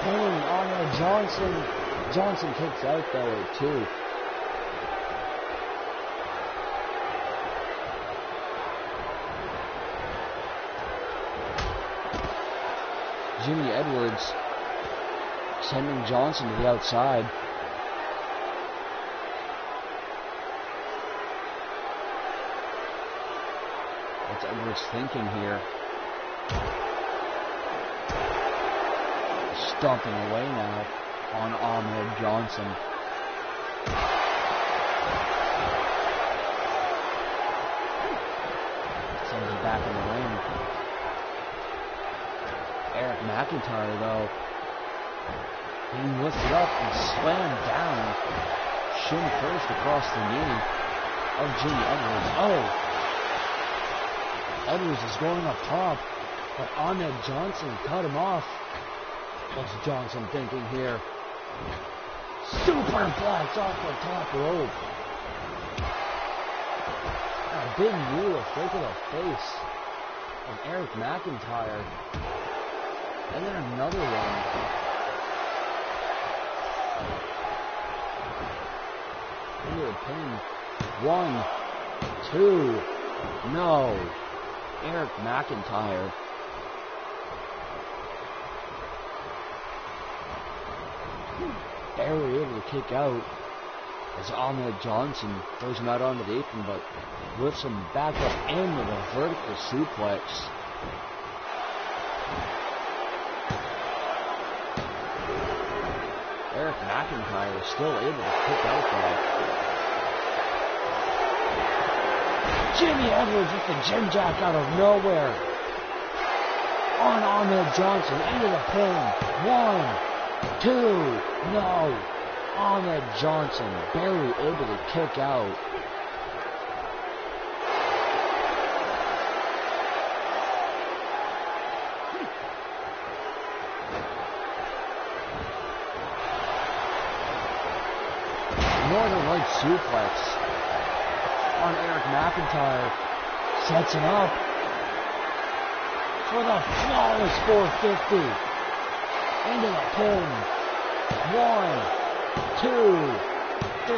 Pinning on Johnson. Johnson kicks out though at 2. Jimmy Edwards sending Johnson to the outside. What's Edwards thinking here? Stomping away now on Ahmed Johnson. Sends him back in the ring. Eric McIntyre, though, being lifted up and slammed down, shin first across the knee of Jimmy Edwards. Oh! Edwards is going up top, but Ahmed Johnson cut him off. What's Johnson thinking here? Superplex off the top rope. A big knee right to the face of Eric McIntyre. And then another one. Into the pin. 1, 2. No. Eric McIntyre. Barely able to kick out as Ahmed Johnson throws him out onto the apron, but lifts him back up in with a vertical suplex. Eric McIntyre is still able to kick out though. Jimmy Edwards with the Jim Jack out of nowhere. On Ahmed Johnson into the pin. 1, 2, no. Ahmed Johnson barely able to kick out. Northern Light suplex on Eric McIntyre. Sets him up for the flawless 450. Into the pin. 1, 2, 3.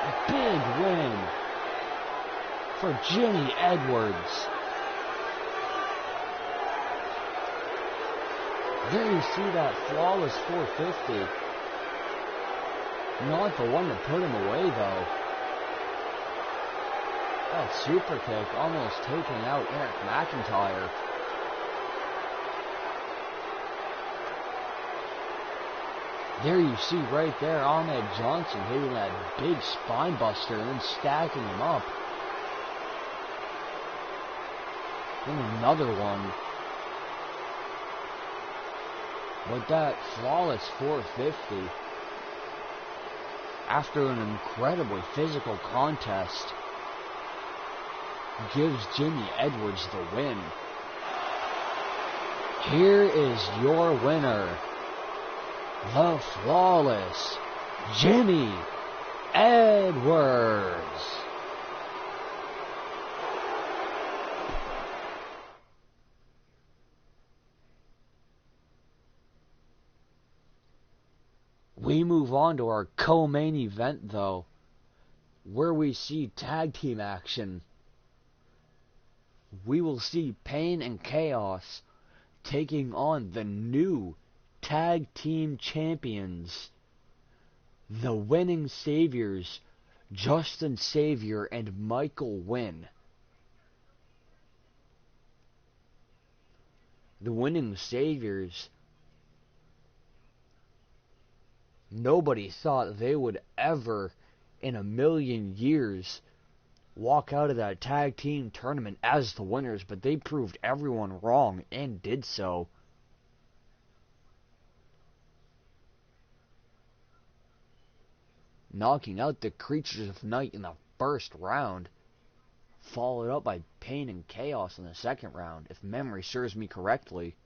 A big win for Jimmy Edwards. There you see that flawless 450. Not the one to put him away, though. That super kick almost taking out Eric McIntyre. There you see right there Ahmed Johnson hitting that big spine buster and then stacking him up. Then another one. But that flawless 450, after an incredibly physical contest, gives Jimmy Edwards the win. Here is your winner, the flawless Jimmy Edwards. We We move on to our co-main event, though, where we see tag team action. We will see Pain and Chaos taking on the new tag team champions, the Winning Saviors, Justin Xavier and Michael Wynn. The Winning Saviors, nobody thought they would ever in a million years walk out of that tag team tournament as the winners, but they proved everyone wrong and did so. Knocking out the Creatures of Night in the first round, followed up by Pain and Chaos in the second round, if memory serves me correctly.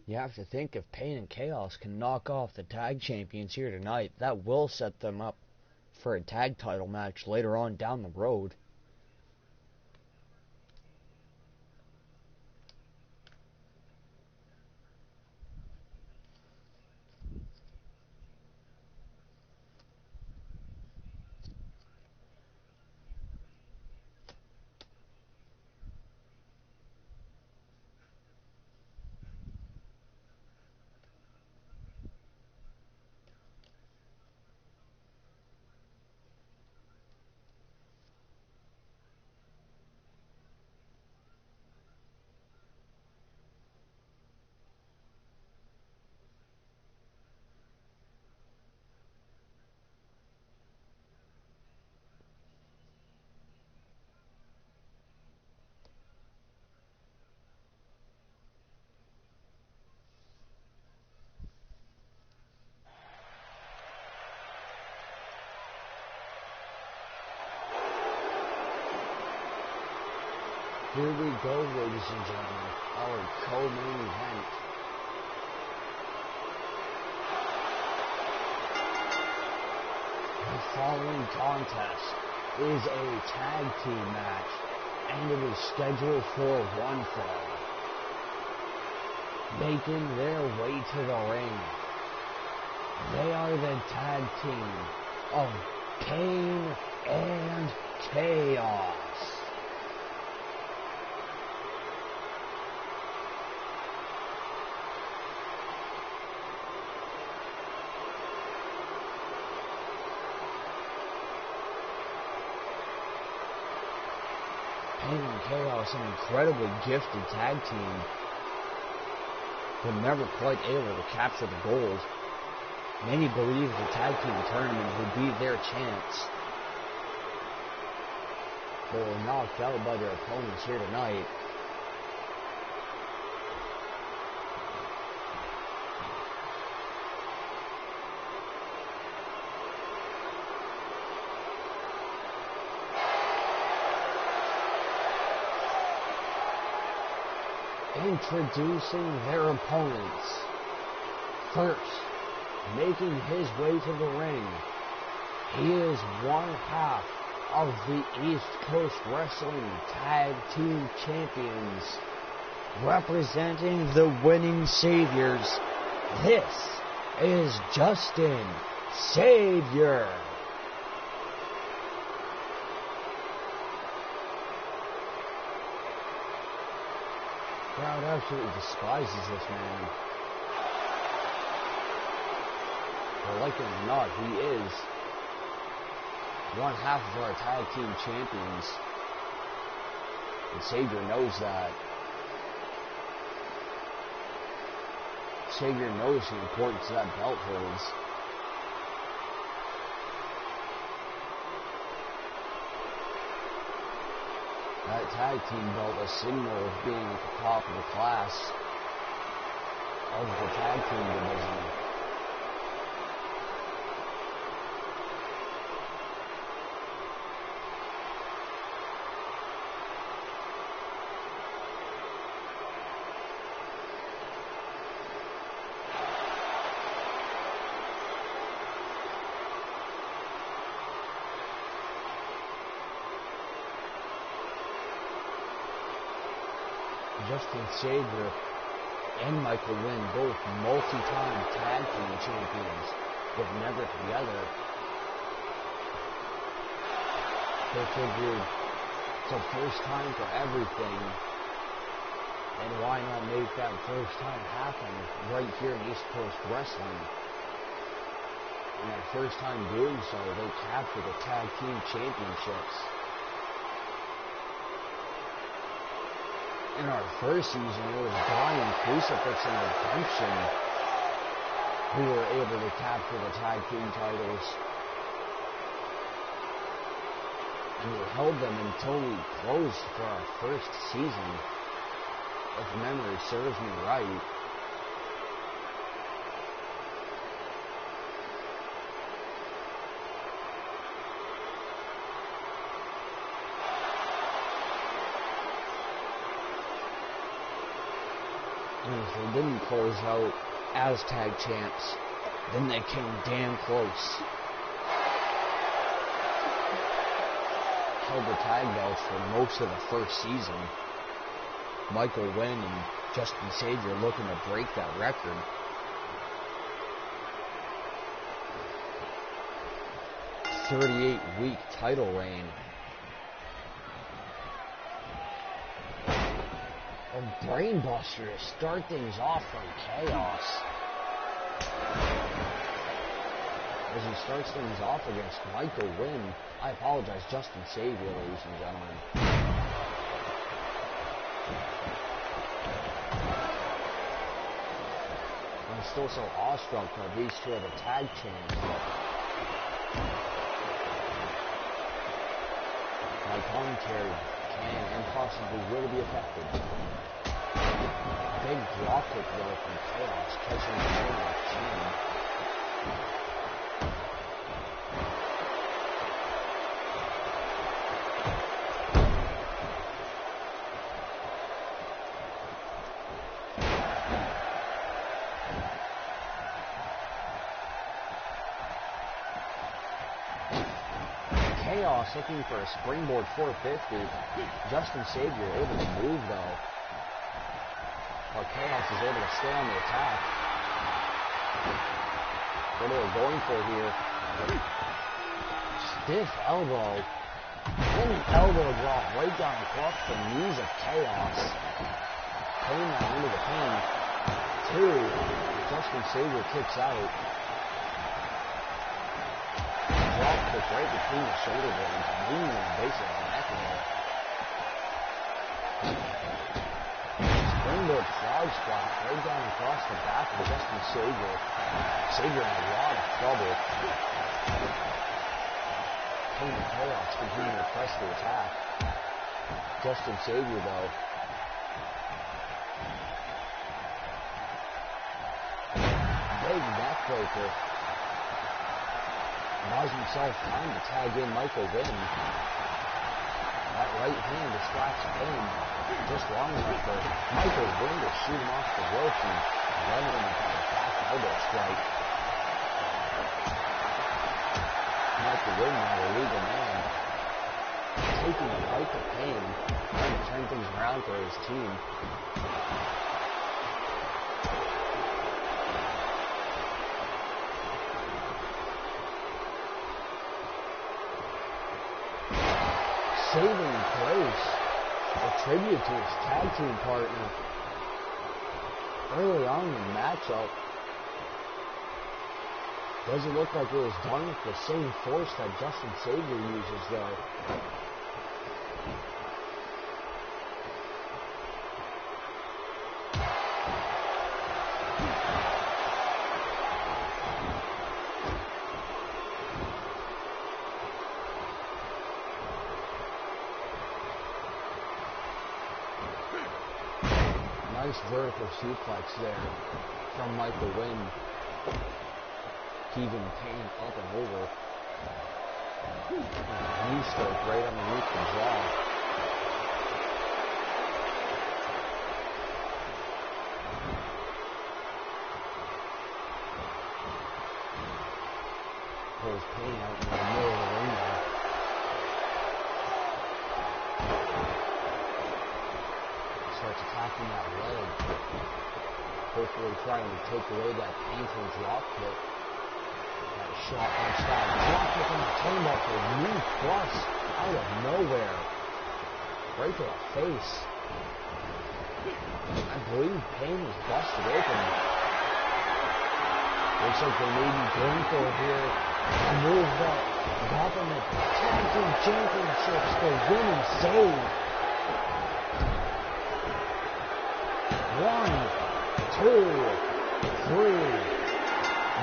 You have to think if Pain and Chaos can knock off the tag champions here tonight, that will set them up for a tag title match later on down the road. Here we go, ladies and gentlemen, our co-main event. The following contest is a tag team match, and it is scheduled for one fall. Making their way to the ring, they are the tag team of Pain and Chaos. Pain and Chaos, an incredibly gifted tag team, but never quite able to capture the gold. Many believe the tag team tournament would be their chance. They were knocked out by their opponents here tonight. Introducing their opponents. First, making his way to the ring, he is one half of the East Coast Wrestling Tag Team Champions, representing the Winning Saviors. This is Justin Xavier. The crowd absolutely despises this man. But like it or not, he is one half of our tag team champions. And Xavier knows that. Xavier knows the importance that belt holds. That tag team belt a signal of being at the top of the class of the tag team division. Justin Sager and Michael Wynn, both multi-time tag team champions, but never together. They figured it's a first time for everything, and why not make that first time happen right here in East Coast Wrestling? And their first time doing so, they captured the tag team championships. In our first season, it was Brian Crucifix and Redemption who were able to capture the tag team titles. And we held them until we closed for our first season, if memory serves me right. And if they didn't close out as tag champs, then they came damn close. Held the tag belts for most of the first season. Michael Wynn and Justin Sager looking to break that record. A 38-week title reign. A brainbuster to start things off from Chaos. As he starts things off against Michael Wynn. I apologize, Justin Sager, ladies and gentlemen. I'm still so awestruck that these two are the tag champs. My commentary can and possibly will be affected. Big drop kick there from Chaos, catching the chin with chin. Chaos looking for a springboard 450. Justin Sager able to move though. While Chaos is able to stay on the attack. What are they going for here? Stiff elbow. Then an elbow drop right down across the knees of Chaos. Pulling that into the pin. Two. Justin Sager kicks out. Drop kick right between the shoulder blades. Leaning on the base of the neck there. Springboard frog splash right down across the back of Justin Sager. Sager in a lot of trouble. Pain and Chaos continuing to press the attack. Justin Sager though. Big neck breaker. Buys himself time to tag in Michael Wynn. That right hand distracts Pain just long enough for Michael Wynn to shoot him off the rope and level him with that back elbow strike. Michael Wynn, now the legal man, taking a fight to Pain, trying to turn things around for his team. Saving grace, a tribute to his tag team partner. Early on in the matchup, doesn't look like it was done with the same force that Justin Sager uses though. Nice vertical suplex there from Michael Wynn. Keeping Payne up and over. Knee strike right underneath the jaw. Pulls Payne out in the middle of the ring now. Starts attacking that leg. Hopefully trying to take away that painful drop kick. That shotgun style drop kick on the turnbuckle. Knee plus out of nowhere. Right to the face. I believe Payne was busted open. Looks like they may be going for here. A move that got them the Tag Team Championships, the winning save. 1, 2, 3.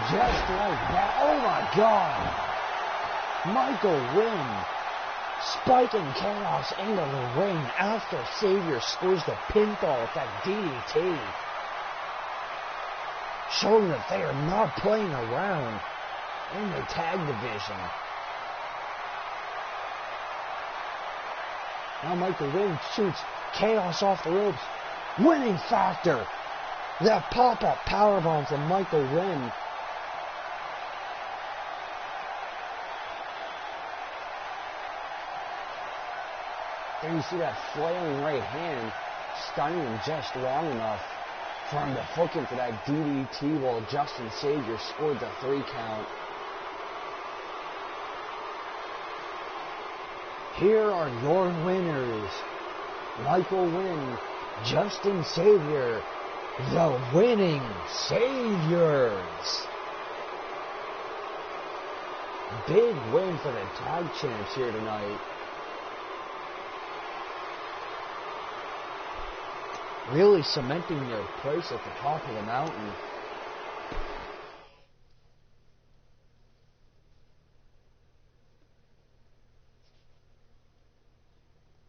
Just like that. Oh my God. Michael Wynn spiking Chaos into the ring after Xavier scores the pinfall with that DDT. Showing that they are not playing around in the tag division. Now Michael Wynn shoots Chaos off the ropes. Winning factor. That pop-up powerbomb from Michael Wynn. There you see that flailing right hand stunning him just long enough for him to hook into that DDT while Justin Xavier scored the 3 count. Here are your winners. Michael Wynn, Justin Xavier, the winning Saviors. Big win for the tag champs here tonight. Really cementing their place at the top of the mountain.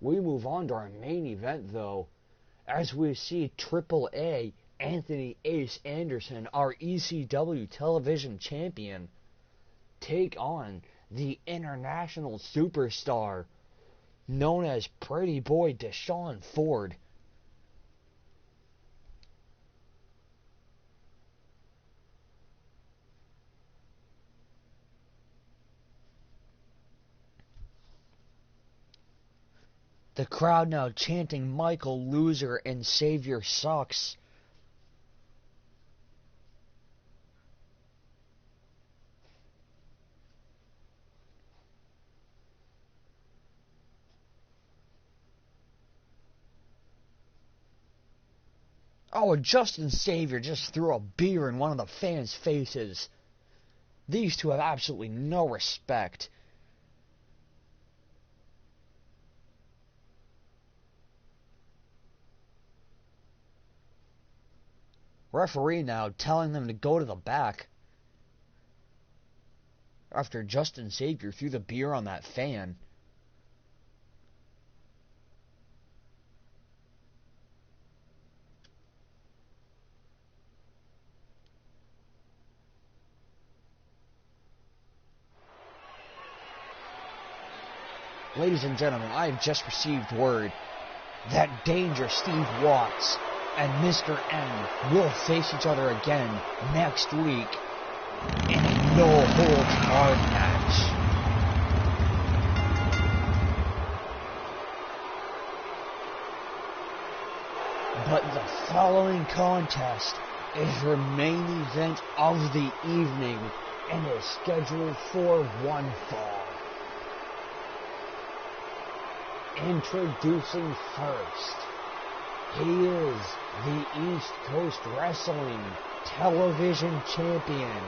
We move on to our main event, though, as we see Triple A Anthony Ace Anderson, our ECW television champion, take on the international superstar known as Pretty Boy Deshaun Ford. The crowd now chanting Michael Loser and Xavier Sucks. Oh, and Justin Xavier just threw a beer in one of the fans' faces. These two have absolutely no respect. Referee now telling them to go to the back after Justin Xavier threw the beer on that fan. Ladies and gentlemen, I have just received word that Danger Steve Watts and Mr. M will face each other again next week in a no-holds-barred match. But the following contest is your main event of the evening and is scheduled for one fall. Introducing first, he is the East Coast Wrestling Television Champion.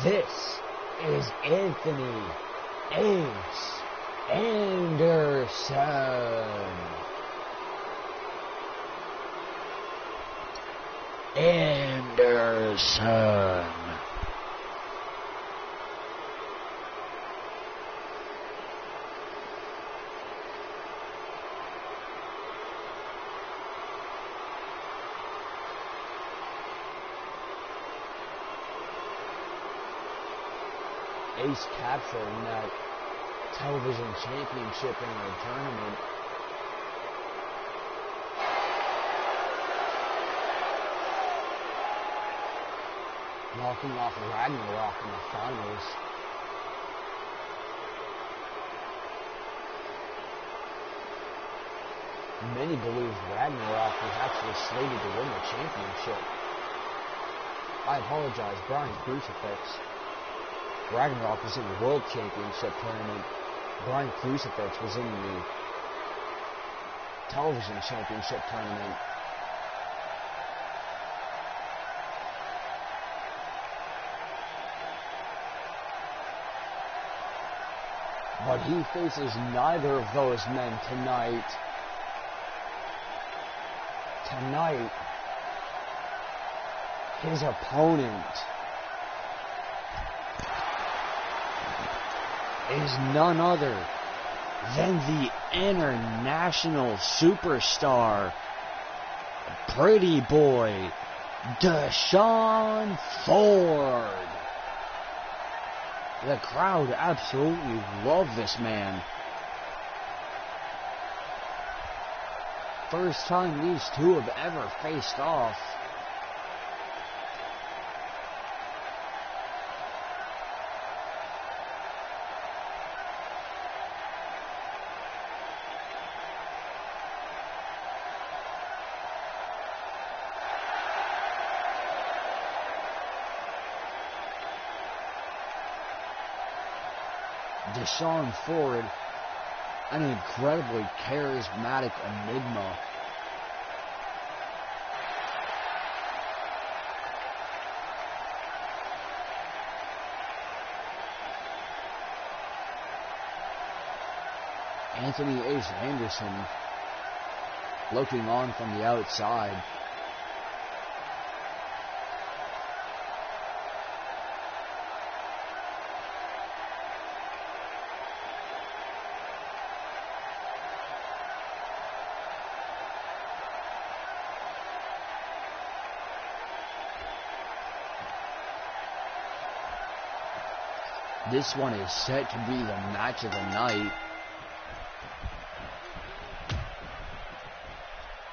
This is Anthony Ace Anderson. Ace capturing that television championship in the tournament. Knocking off Ragnarok in the finals. Many believe Ragnarok was actually slated to win the championship. I apologize, Brian Crucifix. Ragnarok was in the World Championship tournament. Brian Crucifix was in the Television Championship tournament. But he faces neither of those men tonight. Tonight, his opponent is none other than the international superstar, Pretty Boy, Deshaun Ford. The crowd absolutely love this man. First time these two have ever faced off. Deshaun Ford, an incredibly charismatic enigma. Anthony Ace Anderson looking on from the outside. This one is set to be the match of the night,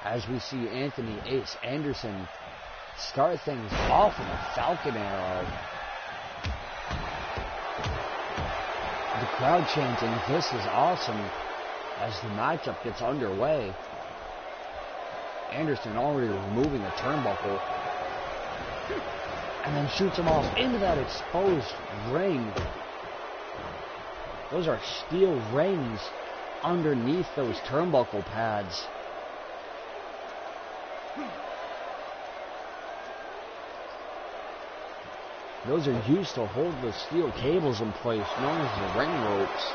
as we see Anthony Ace Anderson start things off with a Falcon Arrow. The crowd chanting, "This is awesome," as the matchup gets underway. Anderson already removing a turnbuckle, and then shoots him off into that exposed ring. Those are steel rings underneath those turnbuckle pads. Those are used to hold the steel cables in place, known as the ring ropes.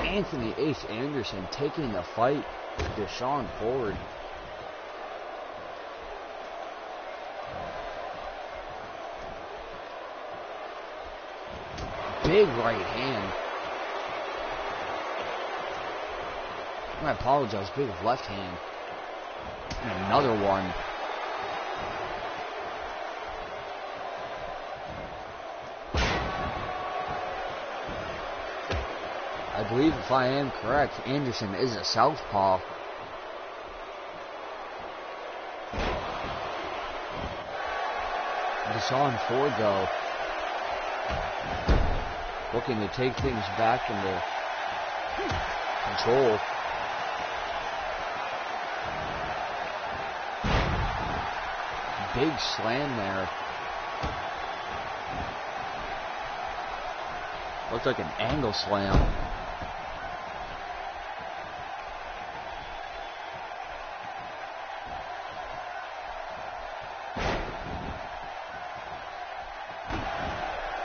Anthony Ace Anderson taking the fight with Deshaun Ford. Big right hand. I apologize, big left hand. And another one. I believe, if I am correct, Anderson is a southpaw. Deshaun Ford, though, looking to take things back into control. Big slam there. Looked like an angle slam.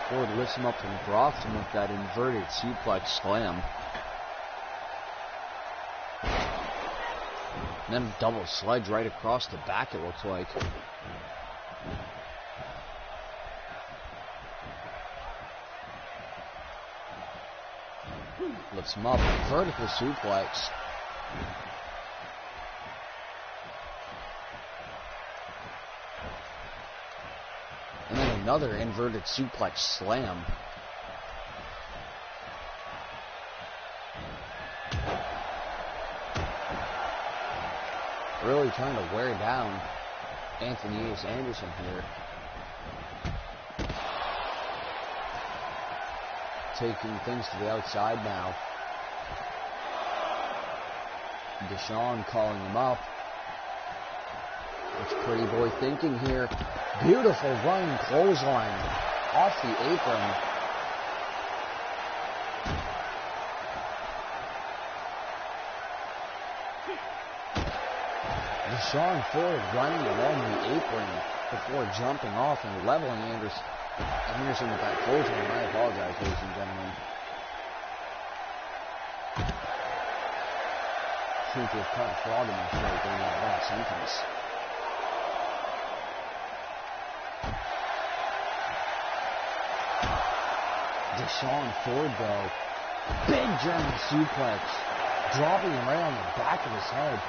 Ford lifts him up and drops him with that inverted suplex slam. And then a double sledge right across the back, it looks like. Lifts him up. Vertical suplex. And then another inverted suplex slam. Really trying to wear down Anthony Ace Anderson here. Taking things to the outside now. Deshaun calling him up. What's Pretty Boy thinking here? Beautiful running clothesline off the apron. Deshaun Ford running along the apron before jumping off and leveling Anderson with that clothesline. I apologize, ladies and gentlemen. I think they've caught a frog in my throat during that last sentence. Deshaun Ford, though, big German suplex, dropping him right on the back of his head.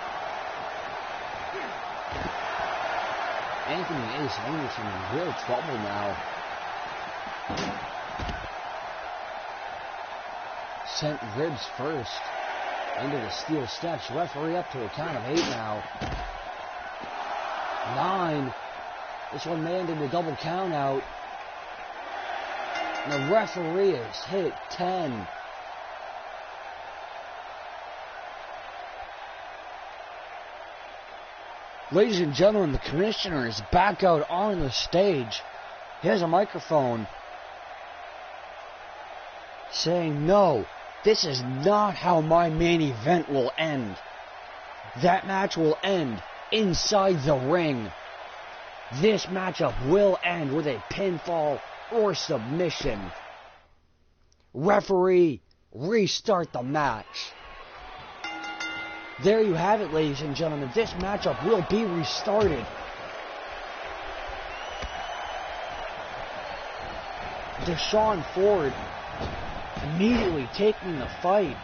Anthony Ace Anderson in real trouble now. Sent ribs first into the steel steps. Referee up to a count of 8 now. 9. This one may end in a double count out. And the referee has hit 10. Ladies and gentlemen, the commissioner is back out on the stage. He has a microphone saying, "No, this is not how my main event will end. That match will end inside the ring. This matchup will end with a pinfall or submission. Referee, restart the match." There you have it, ladies and gentlemen. This matchup will be restarted. Deshaun Ford immediately taking the fight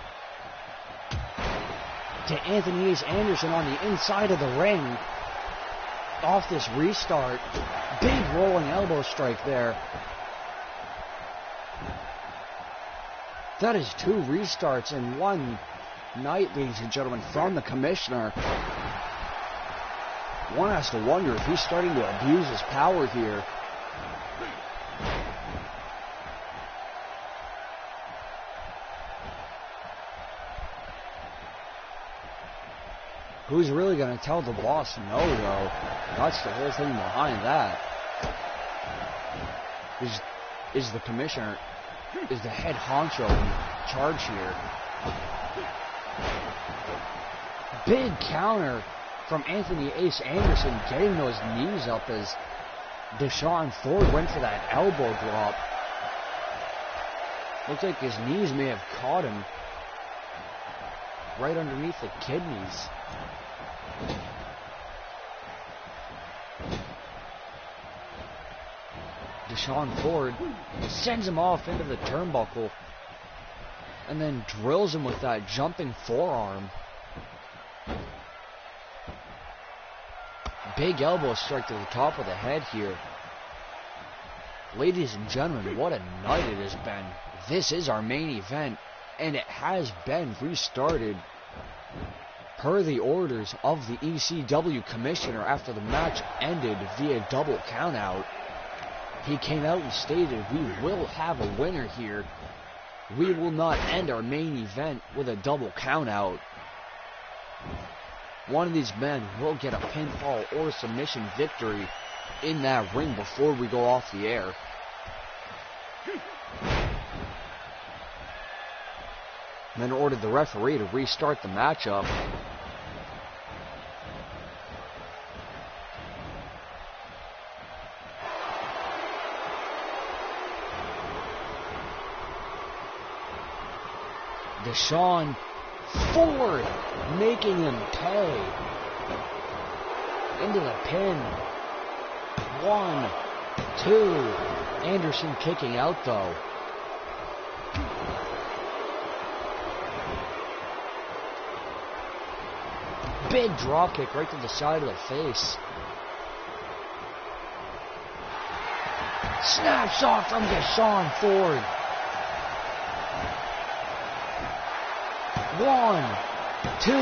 to Anthony Ace Anderson on the inside of the ring. Off this restart. Big rolling elbow strike there. That is 2 restarts in one night, ladies and gentlemen, from the commissioner. One has to wonder if he's starting to abuse his power here. Who's really going to tell the boss no, though? That's the whole thing behind that. Is the commissioner, is the head honcho in charge here. Big counter from Anthony Ace Anderson, getting those knees up as Deshaun Ford went for that elbow drop. Looks like his knees may have caught him right underneath the kidneys. Deshaun Ford sends him off into the turnbuckle and then drills him with that jumping forearm. Big elbow strike to the top of the head here. Ladies and gentlemen, what a night it has been. This is our main event, and it has been restarted per the orders of the ECW commissioner after the match ended via double countout. He came out and stated, "We will have a winner here. We will not end our main event with a double countout. One of these men will get a pinfall or submission victory in that ring before we go off the air." And then ordered the referee to restart the matchup. Deshaun Ford making him pay. Into the pin. 1, 2. Anderson kicking out though. Big drop kick right to the side of the face. Snap shot from Deshaun Ford. 1, 2,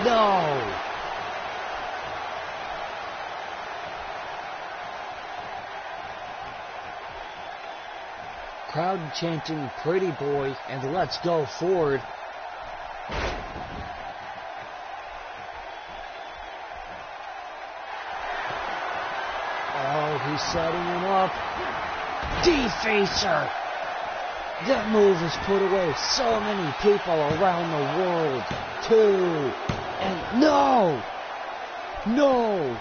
no. Crowd chanting pretty boy and let's go Ford. Oh, he's setting him up. Defacer. That move has put away so many people around the world. 2, and no! No!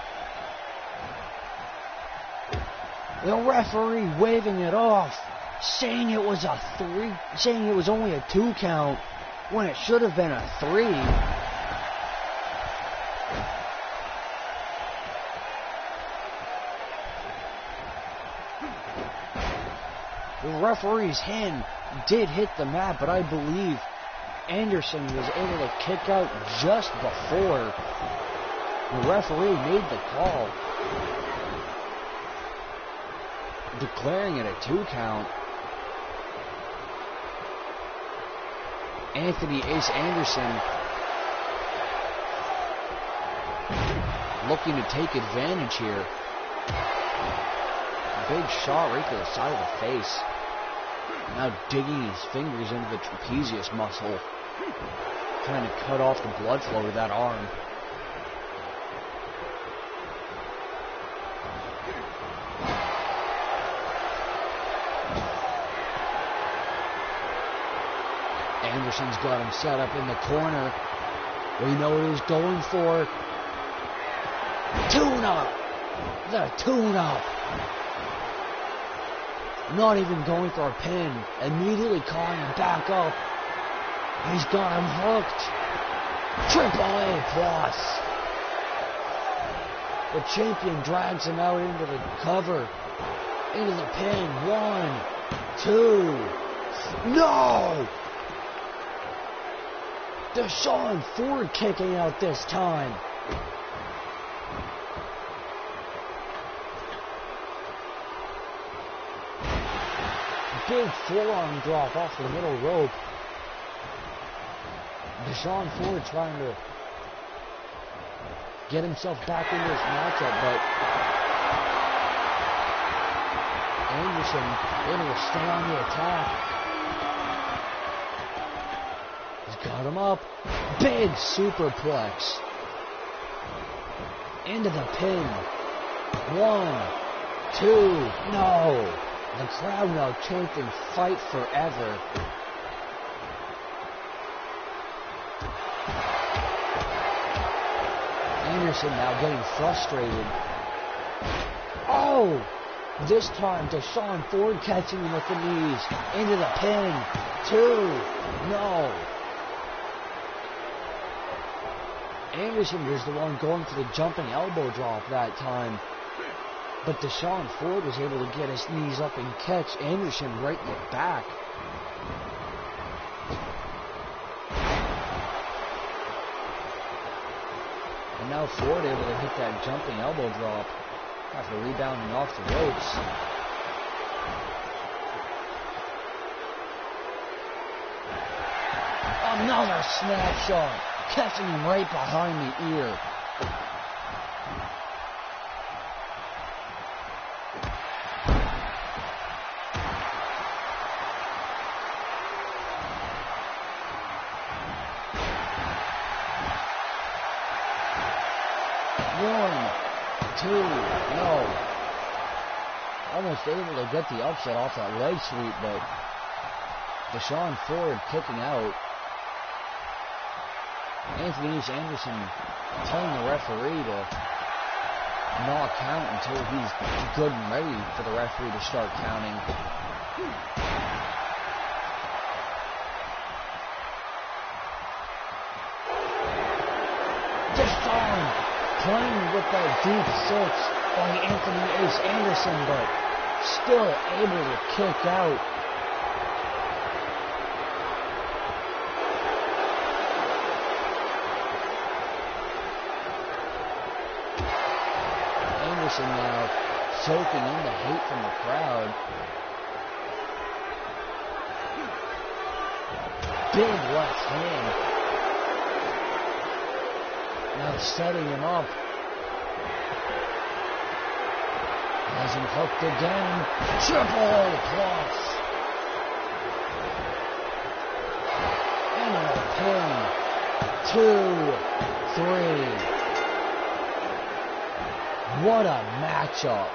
The referee waving it off, saying it was a 3, saying it was only a 2 count when it should have been a 3. The referee's hand did hit the mat, but I believe Anderson was able to kick out just before the referee made the call, declaring it a 2 count. Anthony Ace Anderson looking to take advantage here. Big shot right to the side of the face. Now digging his fingers into the trapezius muscle, trying to cut off the blood flow to that arm. Anderson's got him set up in the corner. We know what he's going for. Tune-up! The tune-up! Not even going for a pin. Immediately calling him back up. He's got him hooked. Triple A plus. The champion drags him out into the cover. Into the pin. 1, 2. No! Deshaun Ford kicking out this time. Big forearm drop off the middle rope. Deshaun Ford trying to get himself back into this matchup, but Anderson able to stay on the attack. He's got him up. Big superplex. Into the pin. 1, 2, no. The crowd now chanting fight forever. Anderson now getting frustrated. Oh! This time Deshaun Ford catching him with the knees. Into the pin. 2. No. Anderson was the one going for the jumping elbow drop that time. But Deshaun Ford was able to get his knees up and catch Anderson right in the back. And now Ford able to hit that jumping elbow drop after rebounding off the ropes. Another snapshot, catching him right behind the ear. Almost able to get the upset off that leg sweep, but Deshaun Ford kicking out. Anthony Anderson telling the referee to not count until he's good and ready for the referee to start counting. Deshaun playing with that deep 6 by Anthony Ace Anderson, but still able to kick out. Anderson now soaking in the hate from the crowd. Big left hand. Now setting him up. Has him hooked again. Triple plus. And a pin. 2, 3. What a matchup.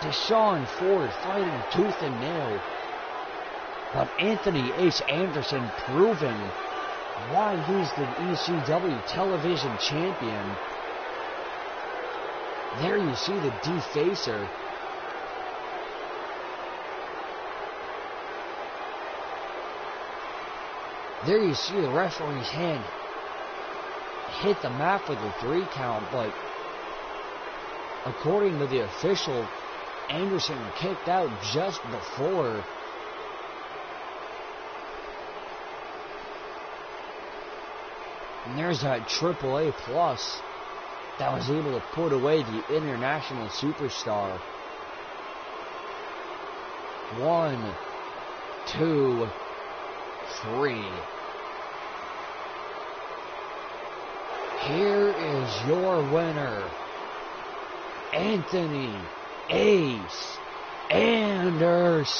Deshaun Ford fighting tooth and nail. But Anthony Ace Anderson proving why he's the ECW television champion. There you see the defacer. There you see the referee's hand hit the mat with a 3 count, but according to the official, Anderson kicked out just before. And there's that AAA plus that was able to put away the international superstar. 1, 2, 3. Here is your winner, Anthony Ace Anderson.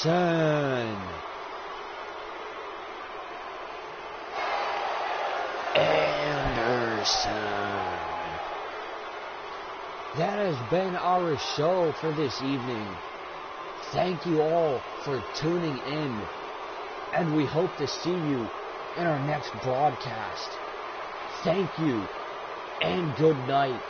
That has been our show for this evening. Thank you all for tuning in, and we hope to see you in our next broadcast. Thank you, and good night.